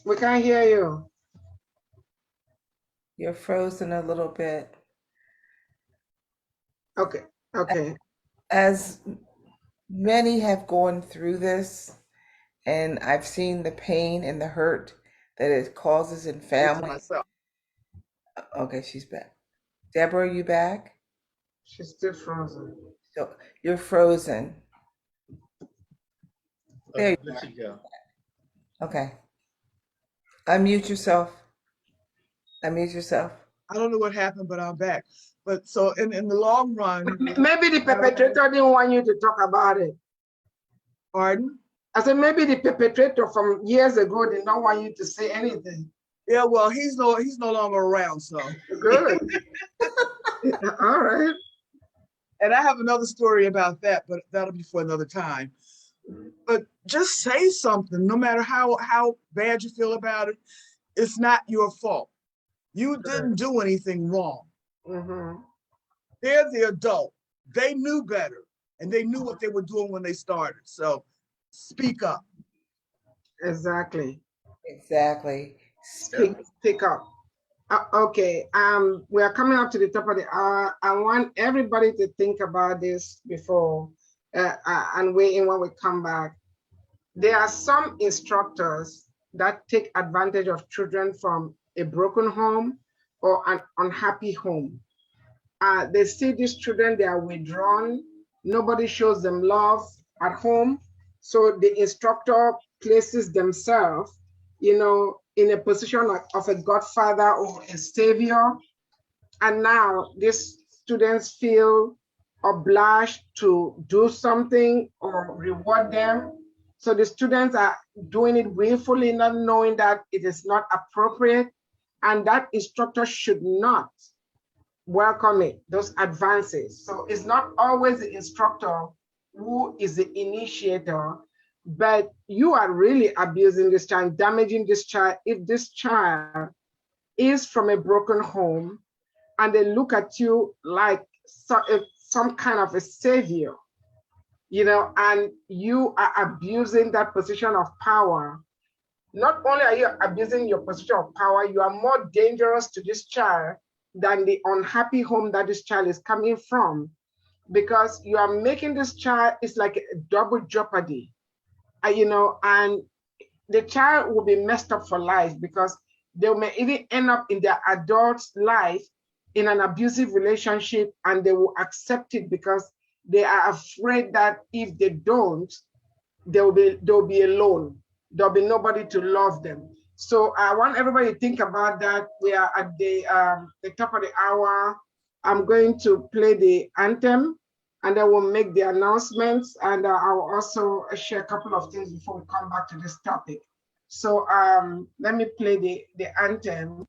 We can't hear you. You're frozen a little bit. Okay. As many have gone through this, and I've seen the pain and the hurt that it causes in families. Okay, she's back. Deborah, are you back? She's still frozen. So you're frozen. There you go. Okay. Unmute yourself. Unmute yourself. I don't know what happened, but I'm back. But so in the long run. Maybe the perpetrator didn't want you to talk about it. Pardon? I said maybe the perpetrator from years ago did not want you to say anything. Yeah, well, he's no longer around, so. Good. All right. And I have another story about that, but that'll be for another time. But just say something, no matter how bad you feel about it. It's not your fault. You didn't do anything wrong. They're the adult. They knew better, and they knew what they were doing when they started. So speak up. Exactly. Speak up. Okay. We are coming up to the top of the hour. I want everybody to think about this before and weigh in when we come back. There are some instructors that take advantage of children from a broken home or an unhappy home. They see these children, they are withdrawn. Nobody shows them love at home. So the instructor places themselves, in a position of a godfather or a savior. And now these students feel obliged to do something or reward them. So the students are doing it willfully, not knowing that it is not appropriate. And that instructor should not welcome it, those advances. So it's not always the instructor who is the initiator, but you are really abusing this child, damaging this child. If this child is from a broken home and they look at you like some kind of a savior, and you are abusing that position of power, not only are you abusing your position of power, you are more dangerous to this child than the unhappy home that this child is coming from, because you are making this child, it's like a double jeopardy, and the child will be messed up for life because they may even end up in their adult life in an abusive relationship, and they will accept it because they are afraid that if they don't, they'll be alone. There'll be nobody to love them. So I want everybody to think about that. We are at the top of the hour. I'm going to play the anthem, and then we'll make the announcements, and I'll also share a couple of things before we come back to this topic. So let me play the anthem.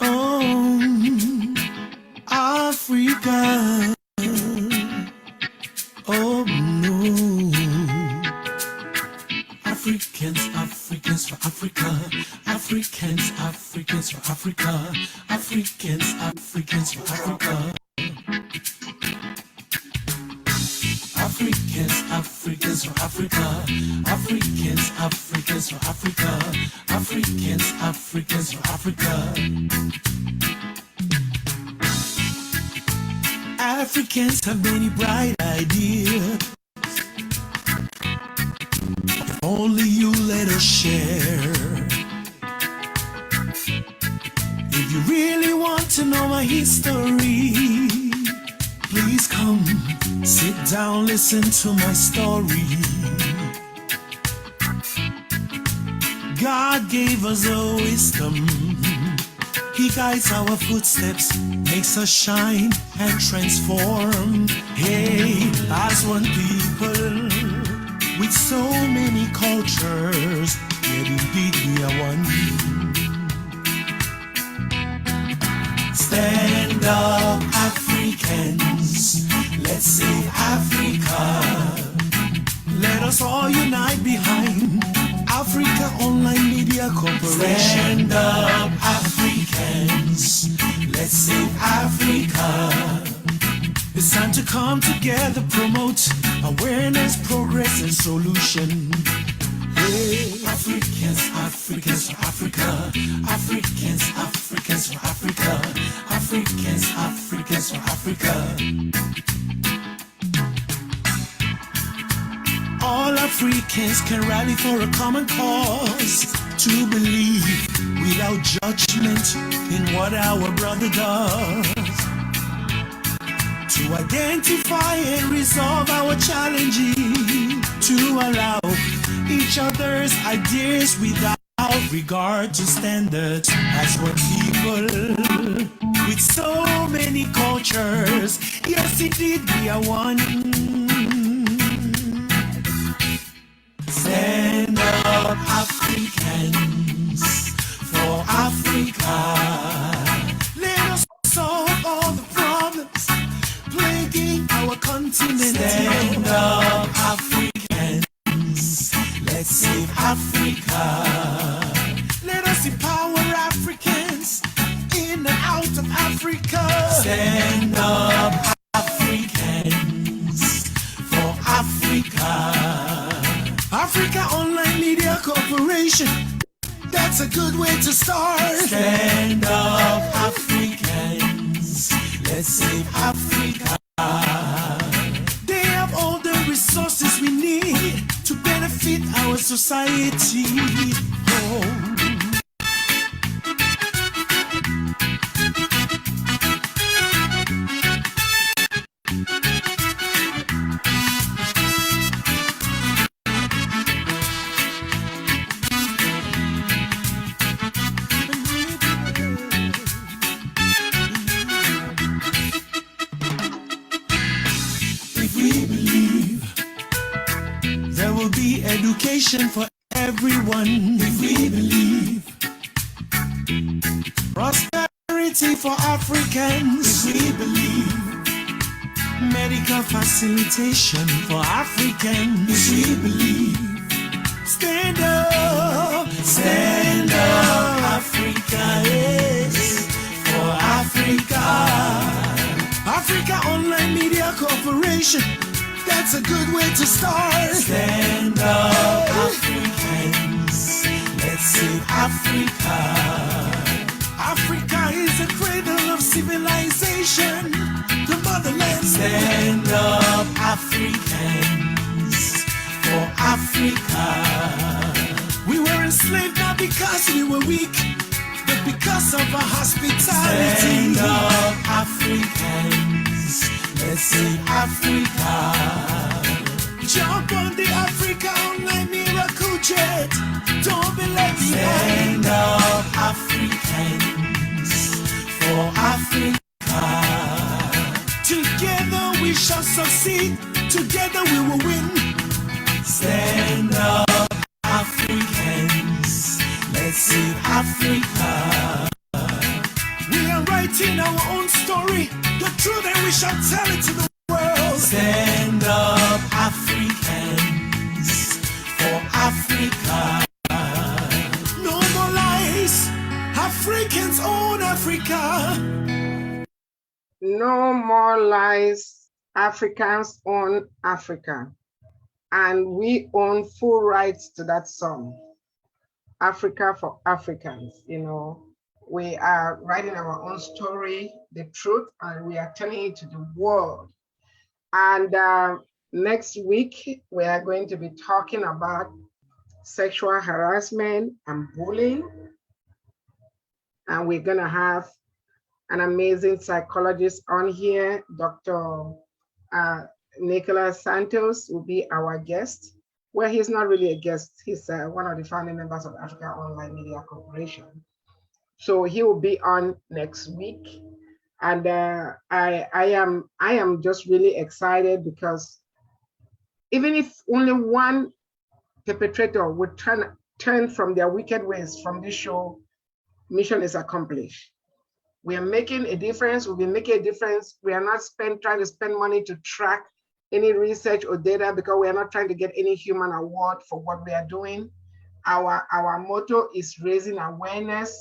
Oh, Africa. Oh no. Africans, Africans for Africa. Africans, Africans for Africa. Africans, Africans for Africa. Africans, Africans for Africa. Africans, Africans for Africa. Africans, Africans for Africa. Africans have many bright ideas. If only you let us share. If you really want to know my history, please come, sit down, listen to my story. God gave us a wisdom. He guides our footsteps, makes us shine and transform. Hey, as one people, with so many cultures, yet indeed we are one. Stand up, Africans, let's save Africa. Let us all unite behind Africaonline Media Corporation. Stand up, Africans, let's save Africa. It's time to come together, promote awareness, progress, and solution. Hey. Africans, Africans for Africa. Africans, Africans for Africa. Africans, Africans for Africa. All Africans can rally for a common cause, to believe without judgment in what our brother does, to identify and resolve our challenges, to allow each other's ideas without regard to standards. As one people with so many cultures, yes indeed we are one. Stand up, Africans, for Africa. Let us solve all the problems plaguing our continent. Stand up, Africans, let's save Africa. Let us empower Africans in and out of Africa. Stand up, Africans, for Africa. Africaonline Media Corporation, that's a good way to start. Stand up, Africans, let's save Africa. They have all the resources we need to benefit our society. Oh. Education for everyone. If we believe prosperity for Africans, if we believe medical facilitation for Africans, if we believe stand up, Africa, yes, for Africa. Africaonline Media Corporation, that's a good way to start. Stand up, Africans, let's save Africa. Africa is the cradle of civilization, the motherland. Stand up, Africans, for Africa. We were enslaved not because we were weak, but because of our hospitality. Stand up, Africans, let's save Africa. Jump on the Africaonline miracle jet. Don't be left behind. Stand up, Africans, for Africa. Together we shall succeed. Together we will win. Stand up, Africans. Let's save Africa. We are writing our own story. The truth, and we shall tell it to the world. Stand up, Africans, for Africa. No more lies. Africans own Africa. No more lies. Africans own Africa. And we own full rights to that song. Africa for Africans, you know. We are writing our own story, the truth, and we are telling it to the world. And next week, we are going to be talking about sexual harassment and bullying. And we're gonna have an amazing psychologist on here. Dr. Nicholas Santos will be our guest. Well, he's not really a guest. He's one of the founding members of Africaonline Media Corporation. So he will be on next week. And I am just really excited because even if only one perpetrator would turn from their wicked ways from this show, mission is accomplished. We are making a difference. We'll be making a difference. We are not trying to spend money to track any research or data because we are not trying to get any human award for what we are doing. Our motto is raising awareness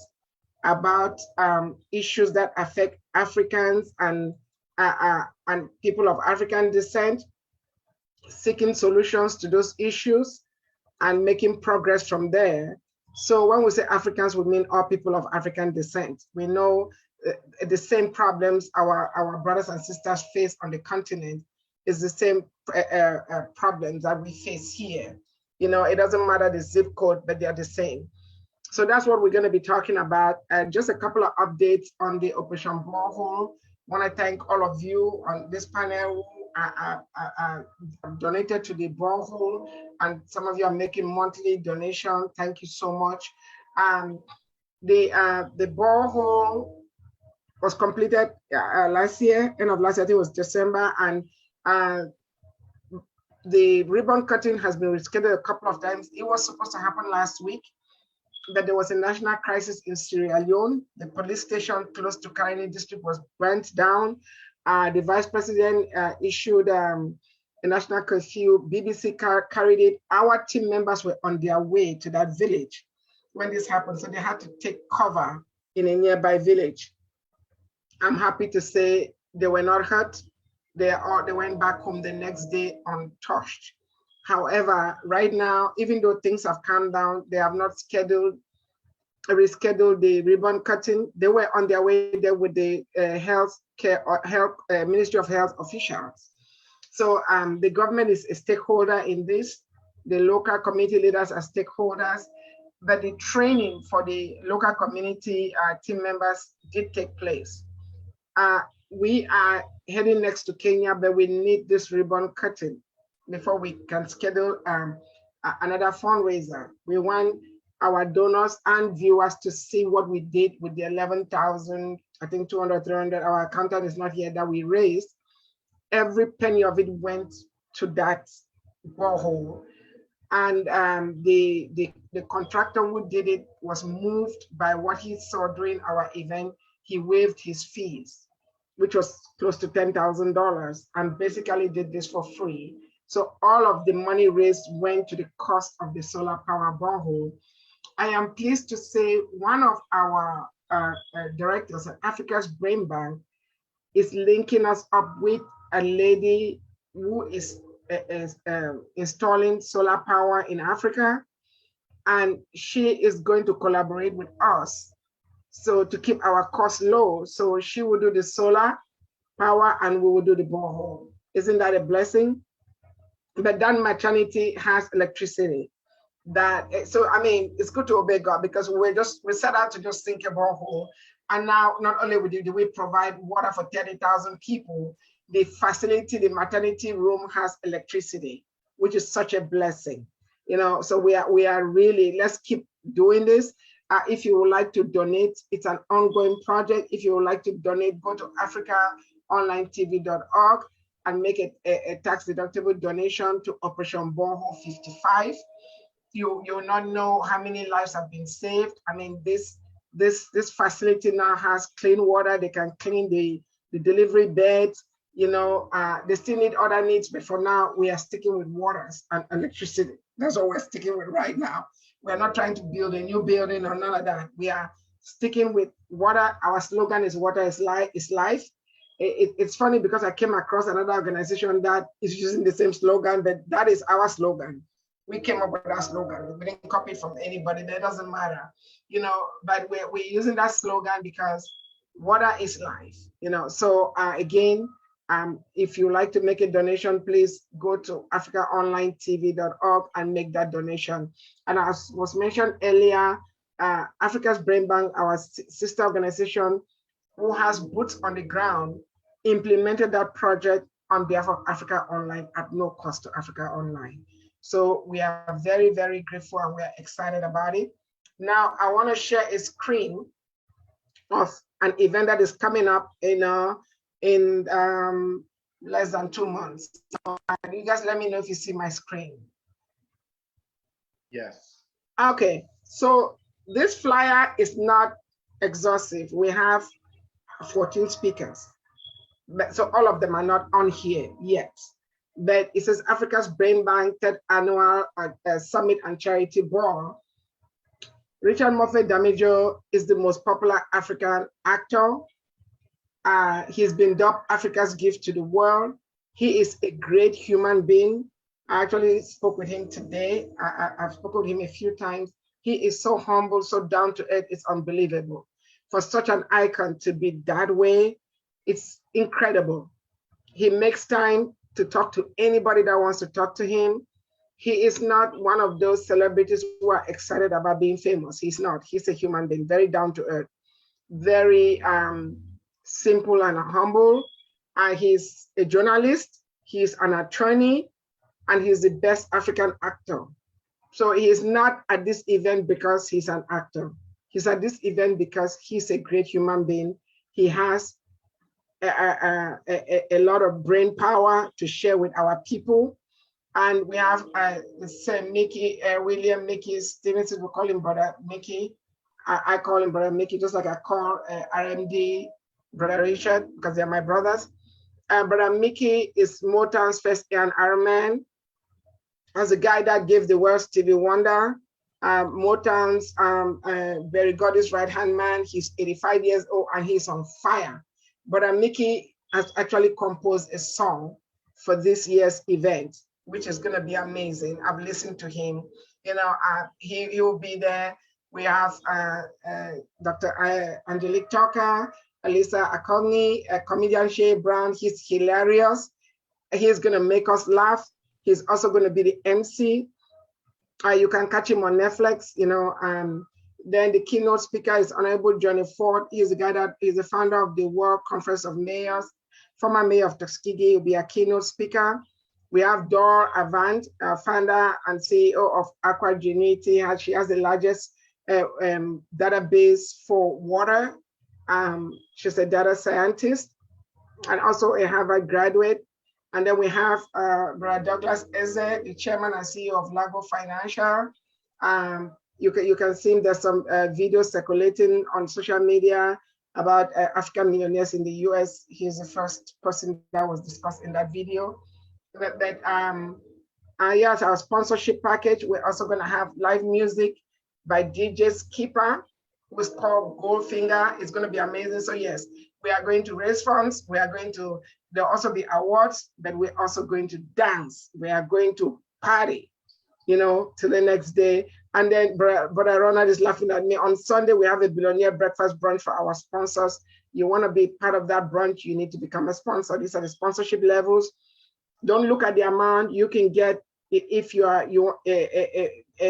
about issues that affect Africans and people of African descent, seeking solutions to those issues and making progress from there. So when we say Africans, we mean all people of African descent. We know the same problems our brothers and sisters face on the continent is the same problems that we face here. You know, it doesn't matter the zip code, but they are the same. So that's what we're going to be talking about. Just a couple of updates on the Operation Borehole. I want to thank all of you on this panel who donated to the borehole, and some of you are making monthly donations. Thank you so much. The borehole was completed last year, end of last year, I think it was December, and the ribbon cutting has been rescheduled a couple of times. It was supposed to happen last week, but there was a national crisis in Sierra Leone. The police station close to Kaini district was burnt down. The vice president issued a national curfew. BBC carried it. Our team members were on their way to that village when this happened, so they had to take cover in a nearby village. I'm happy to say they were not hurt. They went back home the next day untouched. However, right now, even though things have calmed down, they have not rescheduled the ribbon cutting. They were on their way there with the Ministry of Health officials. So the government is a stakeholder in this. The local community leaders are stakeholders, but the training for the local community team members did take place. We are heading next to Kenya, but we need this ribbon cutting before we can schedule another fundraiser. We want our donors and viewers to see what we did with the 11,000, I think 200, 300, our accountant is not here, that we raised. Every penny of it went to that borehole. And the contractor who did it was moved by what he saw during our event. He waived his fees, which was close to $10,000, and basically did this for free. So all of the money raised went to the cost of the solar power borehole. I am pleased to say one of our directors at Africa's Brain Bank is linking us up with a lady who is installing solar power in Africa, and she is going to collaborate with us so to keep our costs low. So she will do the solar power and we will do the borehole. Isn't that a blessing? But that maternity has electricity. So I mean, it's good to obey God, because we set out to just sink a borehole, and now not only do we provide water for 30,000 people, the facility, the maternity room has electricity. which is such a blessing. So we are really, let's keep doing this. If you would like to donate, it's an ongoing project. If you would like to donate, go to africaonlinetv.org and make it a tax-deductible donation to Operation Borehole 55. You will not know how many lives have been saved. I mean, this facility now has clean water. They can clean the delivery beds. They still need other needs, but for now, we are sticking with waters and electricity. That's what we're sticking with right now. We're not trying to build a new building or none of that. We are sticking with water. Our slogan is water is life. It's funny because I came across another organization that is using the same slogan, but that is our slogan. We came up with that slogan. We didn't copy it from anybody. That doesn't matter, but we're using that slogan because water is life, So again, if you like to make a donation, please go to africaonlinetv.org and make that donation. And as was mentioned earlier, Africa's Brain Bank, our sister organization who has boots on the ground, implemented that project on behalf of Africa Online at no cost to Africa Online. So we are very, very grateful and we are excited about it. Now, I want to share a screen of an event that is coming up in less than 2 months. So, you guys let me know if you see my screen. Yes. Okay, so this flyer is not exhaustive. We have 14 speakers, so all of them are not on here yet. But it says Africa's Brain Bank 3rd Annual Summit and Charity Ball. Richard Mofe-Damijo is the most popular African actor. He's been dubbed Africa's gift to the world. He is a great human being. I actually spoke with him today. I've spoken with him a few times. He is so humble, so down to earth, it's unbelievable. For such an icon to be that way, it's incredible. He makes time to talk to anybody that wants to talk to him. He is not one of those celebrities who are excited about being famous. He's not. He's a human being, very down to earth, very simple and humble. He's a journalist, he's an attorney, and he's the best African actor. So he is not at this event because he's an actor. He's at this event because he's a great human being. He has a lot of brain power to share with our people. And we have Mickey, William Mickey Stevenson, we call him Brother Mickey. I call him Brother Mickey, just like I call RMD Brother Richard, because they're my brothers. Brother Mickey is Motown's first A&R man. As a guy that gave the world Stevie Wonder, Motown's Berry Gordy's right-hand man. He's 85 years old and he's on fire. Brother Mickey has actually composed a song for this year's event, which is gonna be amazing. I've listened to him. He will be there. We have Dr. Angelique Tucker, Alisa Akogni, comedian Shay Brown. He's hilarious. He's gonna make us laugh. He's also gonna be the MC. You can catch him on Netflix, Then the keynote speaker is Honorable Johnny Ford. He's the guy that is the founder of the World Conference of Mayors, former mayor of Tuskegee, will be a keynote speaker. We have Dor Avant, founder and CEO of Aquagenuity. She has the largest database for water. She's a data scientist and also a Harvard graduate. And then we have Brother Douglas Eze, the chairman and CEO of Lago Financial. You can see there's some videos circulating on social media about African millionaires in the US. He's the first person that was discussed in that video. Yes, our sponsorship package, we're also gonna have live music by DJ Skipper, who's called Goldfinger. It's gonna be amazing. So yes, we are going to raise funds. There'll also be awards, but we're also going to dance. We are going to party, till the next day. And then Brother Ronald is laughing at me. On Sunday, we have a billionaire breakfast brunch for our sponsors. You wanna be part of that brunch, you need to become a sponsor. These are the sponsorship levels. Don't look at the amount you can get if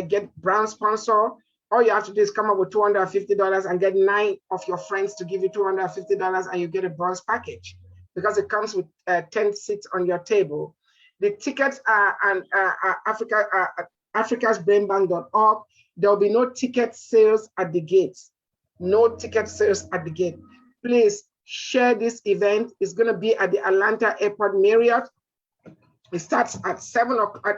get brand sponsor. All you have to do is come up with $250 and get 9 of your friends to give you $250 and you get a bronze package because it comes with 10 seats on your table. The tickets are on africasbrainbank.org. There will be no ticket sales at the gates. No ticket sales at the gate. Please share this event. It's going to be at the Atlanta Airport Marriott. It starts at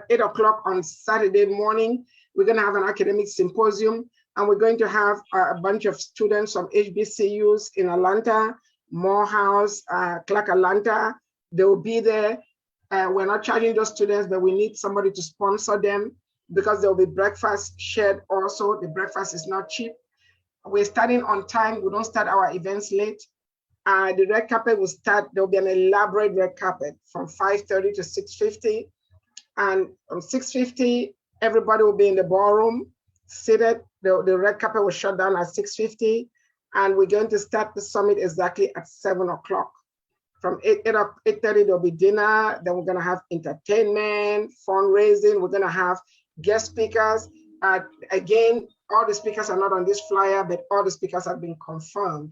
8 o'clock on Saturday morning. We're going to have an academic symposium, and we're going to have a bunch of students from HBCUs in Atlanta, Morehouse, Clark Atlanta. They will be there. We're not charging those students, but we need somebody to sponsor them because there will be breakfast shared also. The breakfast is not cheap. We're starting on time. We don't start our events late. The red carpet will start. There will be an elaborate red carpet from 5:30 to 6:50. And from 6:50, everybody will be in the ballroom, seated. The red carpet will shut down at 6:50. And we're going to start the summit exactly at 7 o'clock. From 8:30, there'll be dinner. Then we're going to have entertainment, fundraising. We're going to have guest speakers. Again, all the speakers are not on this flyer, but all the speakers have been confirmed.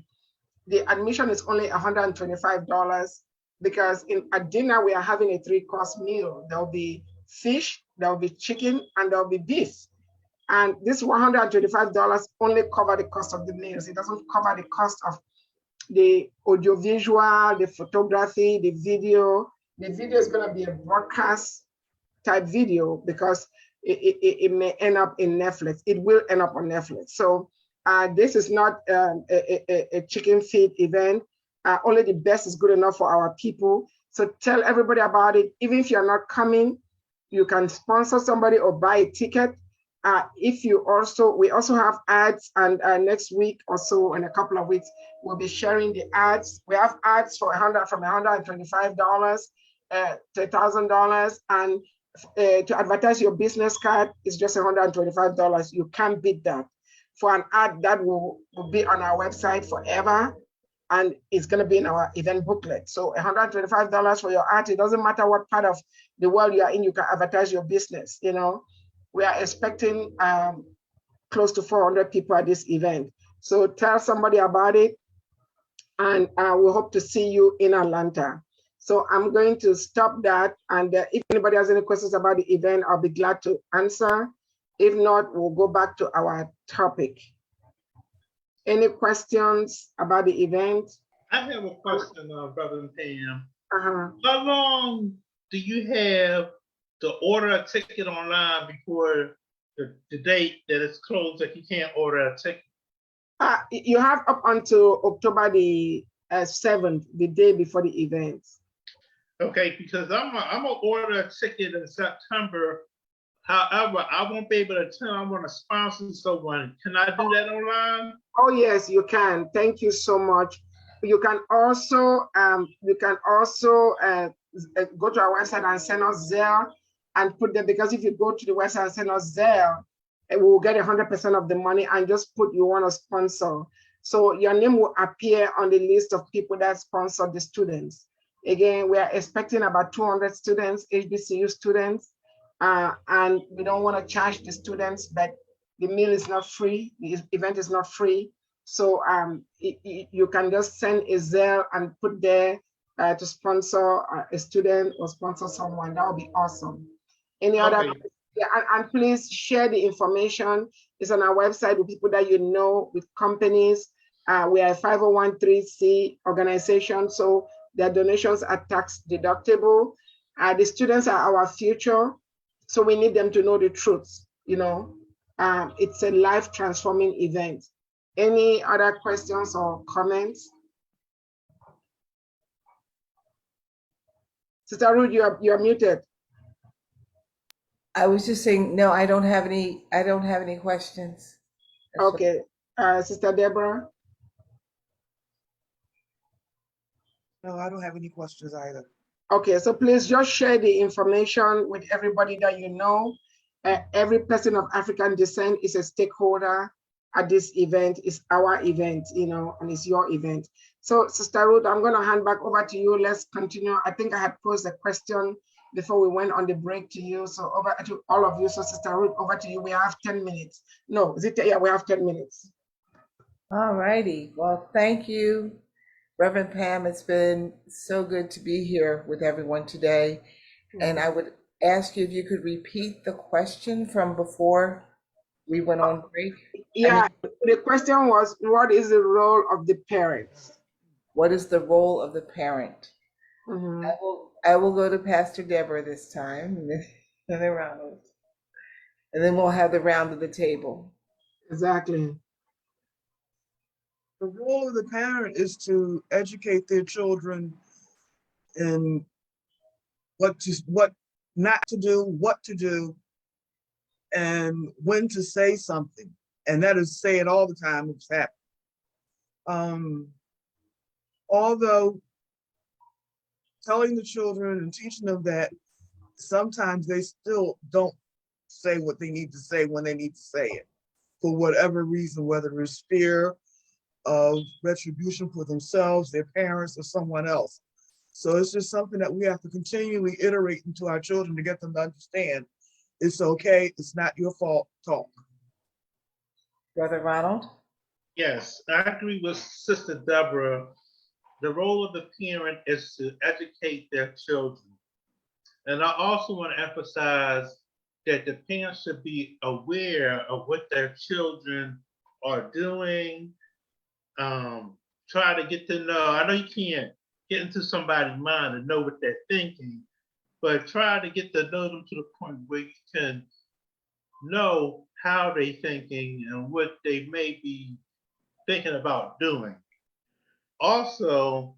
The admission is only $125 because at dinner, we are having a 3-course meal. There'll be fish, there'll be chicken, and there'll be beef. And this $125 only covers the cost of the meals. It doesn't cover the cost of the audiovisual, the photography, the video. The video is going to be a broadcast type video because it may end up in Netflix. It will end up on Netflix. So this is not a chicken feed event. Only the best is good enough for our people. So tell everybody about it. Even if you're not coming, you can sponsor somebody or buy a ticket. We also have ads, and next week or so, in a couple of weeks, we'll be sharing the ads. We have ads from $125 to $1,000, and to advertise your business card is just $125. You can't beat that. For an ad that will be on our website forever, and it's going to be in our event booklet. So $125 for your ad. It doesn't matter what part of the world you are in, you can advertise your business. We are expecting close to 400 people at this event. So tell somebody about it, and we hope to see you in Atlanta. So I'm going to stop that. And if anybody has any questions about the event, I'll be glad to answer. If not, we'll go back to our topic. Any questions about the event? I have a question, Brother Pam. How long do you have to order a ticket online before the date that it's closed that you can't order a ticket? You have up until October the 7th, the day before the event. Okay, because I'm gonna order a ticket in September. However, I won't be able to attend. I want to sponsor someone. Can I do that online? Oh yes, you can. Thank you so much. You can also go to our website and send us Zelle and put them, because if you go to the website and send us Zelle, we will get 100% of the money, and just put you want to sponsor. So your name will appear on the list of people that sponsor the students. Again, we are expecting about 200 students, HBCU students, and we don't want to charge the students, but the meal is not free. The event is not free. So you can just send a Zelle and put there to sponsor a student or sponsor someone. That would be awesome. Any other? Yeah, and please share the information. It's on our website with people that you know, with companies. We are a 501(c)(3) organization, so their donations are tax deductible. The students are our future, so we need them to know the truth. It's a life transforming event. Any other questions or comments? Sister Ruth, you're muted. I was just saying, no, I don't have any questions. Okay. Sister Deborah? No, I don't have any questions either. Okay, so please just share the information with everybody that you know. Every person of African descent is a stakeholder at this event. It's our event, and it's your event. So Sister Ruth, I'm gonna hand back over to you. Let's continue. I think I had posed a question before we went on the break to you. So over to all of you. So Sister Ruth, over to you. We have 10 minutes. No, is it? Yeah, we have 10 minutes. All righty. Well, thank you, Reverend Pam. It's been so good to be here with everyone today. And I would ask you if you could repeat the question from before we went on break. Yeah, the question was, what is the role of the parents? What is the role of the parent? Mm-hmm. I will go to Pastor Deborah this time, and then Ronald. And then we'll have the round of the table. Exactly. The role of the parent is to educate their children in what not to do, what to do, and when to say something. And that is say it all the time. It's happening. Although telling the children and teaching them that sometimes they still don't say what they need to say when they need to say it for whatever reason, whether it's fear of retribution for themselves, their parents, or someone else. So it's just something that we have to continually iterate into our children to get them to understand it's okay, it's not your fault, talk. Brother Ronald? Yes, I agree with Sister Deborah. The role of the parent is to educate their children. And I also want to emphasize that the parents should be aware of what their children are doing. Try to get to know, I know you can't get into somebody's mind and know what they're thinking, but try to get to know them to the point where you can know how they're thinking and what they may be thinking about doing. Also,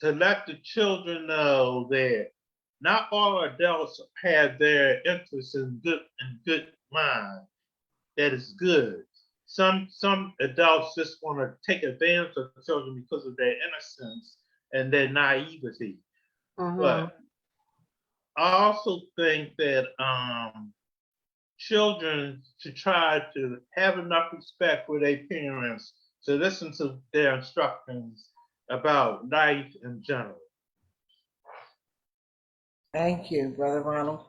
to let the children know that not all adults have their interests in good mind. That is good. Some adults just want to take advantage of the children because of their innocence and their naivety. But I also think that children should try to have enough respect for their parents to listen to their instructions about life in general. Thank you, Brother Ronald.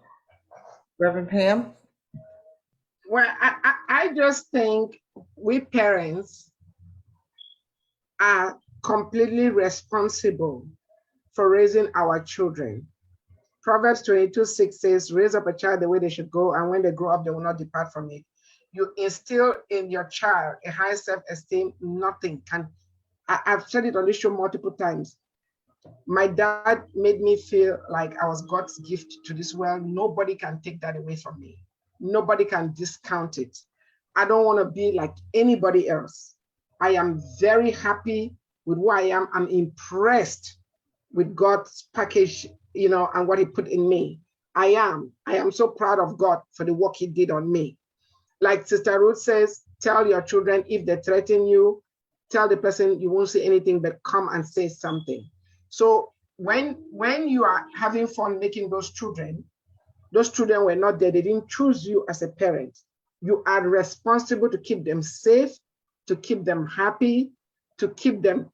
Reverend Pam? Well, I just think we parents are completely responsible for raising our children. Proverbs 22:6 says, raise up a child the way they should go, and when they grow up, they will not depart from it. You instill in your child a high self-esteem, nothing can. I've said it on this show multiple times. My dad made me feel like I was God's gift to this world. Nobody can take that away from me. Nobody can discount it. I don't want to be like anybody else. I am very happy with who I am. I'm impressed with God's package, and what he put in me. I am so proud of God for the work he did on me. Like Sister Ruth says, tell your children if they threaten you, tell the person you won't say anything, but come and say something. So when you are having fun making those children were not there. They didn't choose you as a parent. You are responsible to keep them safe, to keep them happy, to keep them,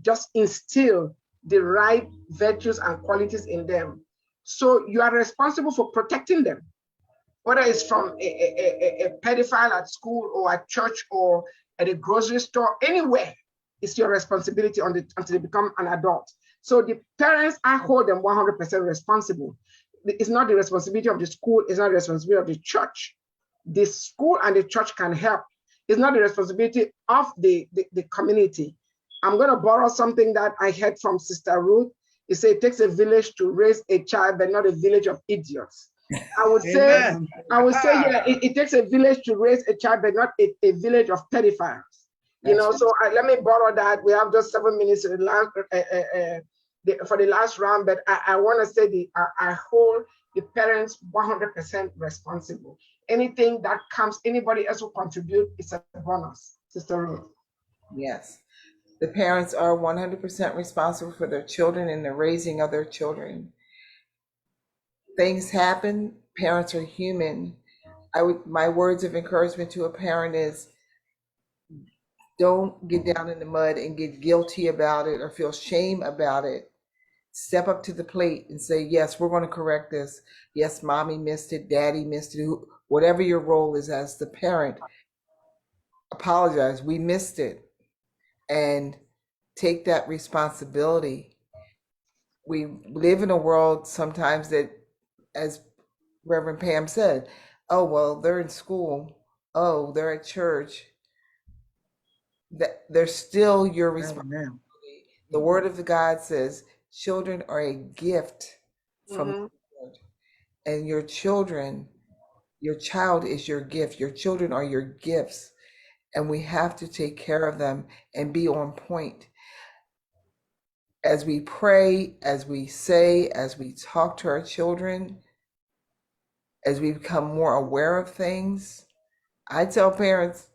just instill the right virtues and qualities in them. So you are responsible for protecting them, whether it's from a pedophile at school or at church or at a grocery store, anywhere. It's your responsibility until they become an adult. So the parents, I hold them 100% responsible. It's not the responsibility of the school. It's not the responsibility of the church. The school and the church can help. It's not the responsibility of the community. I'm going to borrow something that I heard from Sister Ruth. It said it takes a village to raise a child, but not a village of idiots. I would say, yeah, it takes a village to raise a child, but not a village of pedophiles. So let me borrow that. We have just 7 minutes for the last round, but I want to say I hold the parents 100% responsible. Anything that comes, anybody else will contribute, it's a bonus. Sister Ruth. Yes. The parents are 100% responsible for their children and the raising of their children. Things happen. Parents are human. My words of encouragement to a parent is, don't get down in the mud and get guilty about it or feel shame about it. Step up to the plate and say, yes, we're going to correct this. Yes, mommy missed it, daddy missed it, whatever your role is as the parent. Apologize, we missed it. And take that responsibility we live in a world sometimes that, as Reverend Pam said, oh, well, they're in school. Oh, they're at church. That they're still your responsibility. The word of God says children are a gift from the Lord. And your children, your child is your gift. Your children are your gifts. And we have to take care of them and be on point. As we pray, as we say, as we talk to our children, as we become more aware of things, I tell parents,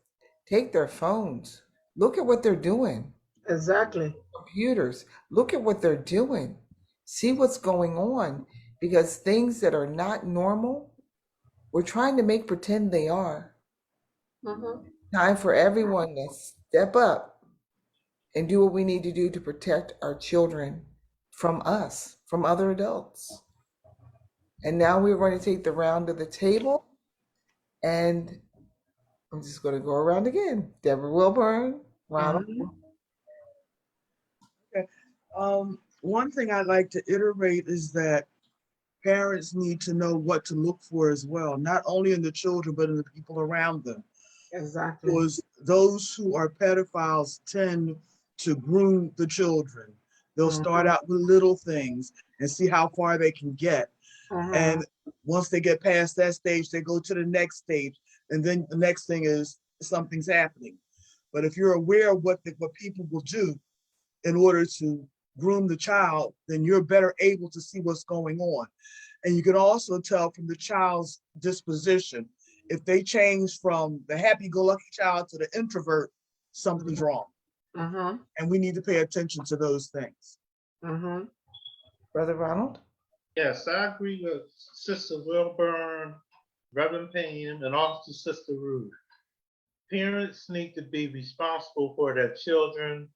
take their phones. Look at what they're doing. Exactly. Computers, look at what they're doing. See what's going on. Because things that are not normal, we're trying to make pretend they are. Time for everyone to step up and do what we need to do to protect our children from us, from other adults. And now we're going to take the round of the table, and I'm just going to go around again. Deborah Wilburn, Ronald. Okay. One thing I'd like to iterate is that parents need to know what to look for as well, not only in the children, but in the people around them. Exactly. Because those who are pedophiles tend to groom the children. They'll start out with little things and see how far they can get. And once they get past that stage, they go to the next stage. And then the next thing is something's happening. But if you're aware of what people will do in order to groom the child, then you're better able to see what's going on. And you can also tell from the child's disposition. If they change from the happy-go-lucky child to the introvert, something's wrong. And we need to pay attention to those things. Brother Ronald? Yes, I agree with Sister Wilburn, Reverend Payne, and also Sister Ruth. Parents need to be responsible for their children.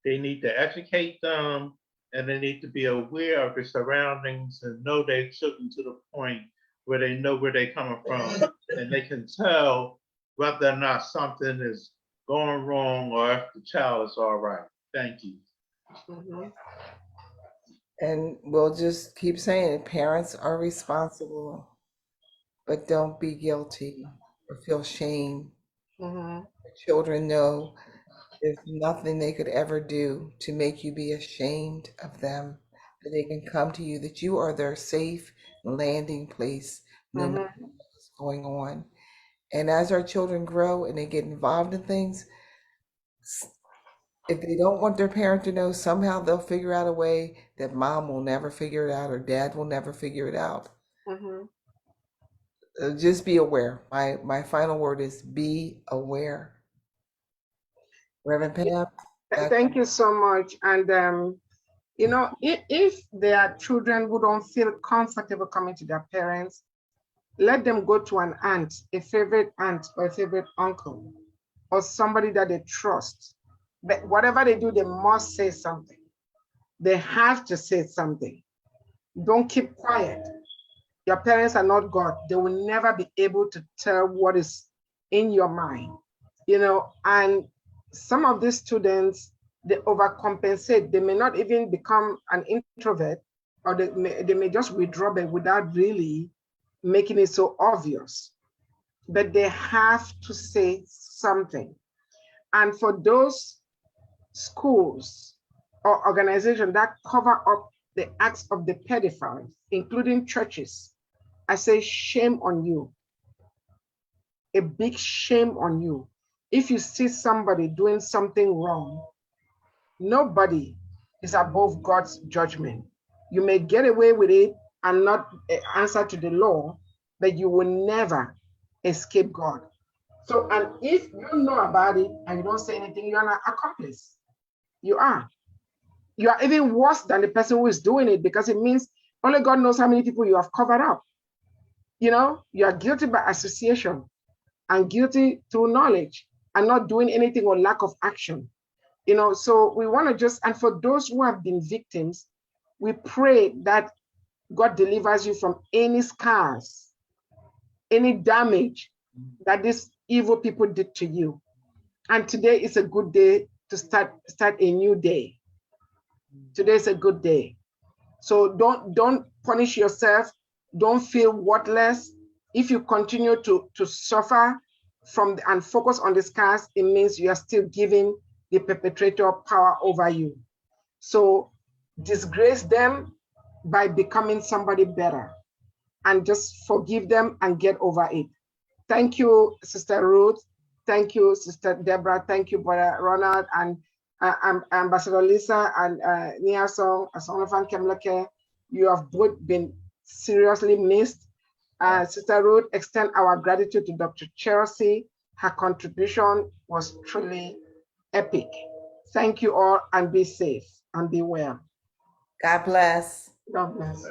They need to educate them, and they need to be aware of their surroundings and know their children to the point where they know where they're coming from, and they can tell whether or not something is going wrong or if the child is all right. Thank you. And we'll just keep saying it. Parents are responsible, but don't be guilty or feel shame. Children know there's nothing they could ever do to make you be ashamed of them, that they can come to you, that you are their safe landing place, no matter what's going on. And as our children grow and they get involved in things, if they don't want their parent to know, somehow they'll figure out a way that mom will never figure it out or dad will never figure it out. Just be aware. My final word is be aware. Reverend Pam. Thank you so much. And you know, if there are children who don't feel comfortable coming to their parents, let them go to an aunt, a favorite aunt or a favorite uncle, or somebody that they trust. But whatever they do, they must say something. They have to say something. Don't keep quiet. Your parents are not God. They will never be able to tell what is in your mind, you know. And some of these students, they overcompensate. They may not even become an introvert, or they may just withdraw, but without really making it so obvious. But they have to say something. And for those schools or organizations that cover up the acts of the pedophiles, including churches, I say shame on you. A big shame on you. If you see somebody doing something wrong, nobody is above God's judgment. You may get away with it and not answer to the law, but you will never escape God. So, and if you know about it and you don't say anything, you are an accomplice. You are. You are even worse than the person who is doing it, because it means only God knows how many people you have covered up. You know, you are guilty by association and guilty through knowledge and not doing anything or lack of action. You know, so we want to just, and for those who have been victims, we pray that God delivers you from any scars, any damage that these evil people did to you. And today is a good day to start a new day. Today is a good day. So don't punish yourself. Don't feel worthless. If you continue to suffer and focus on the scars, it means you are still giving the perpetrator power over you. So disgrace them by becoming somebody better, and just forgive them and get over it. Thank you, Sister Ruth. Thank you, Sister Deborah. Thank you, Brother Ronald, and Ambassador Lisa and Nia Song, Asonglefac, Nkemleke. You have both been seriously missed. Sister Ruth, extend our gratitude to Dr. Chelsea. Her contribution was truly epic. Thank you all, and be safe and be well. God bless. God bless.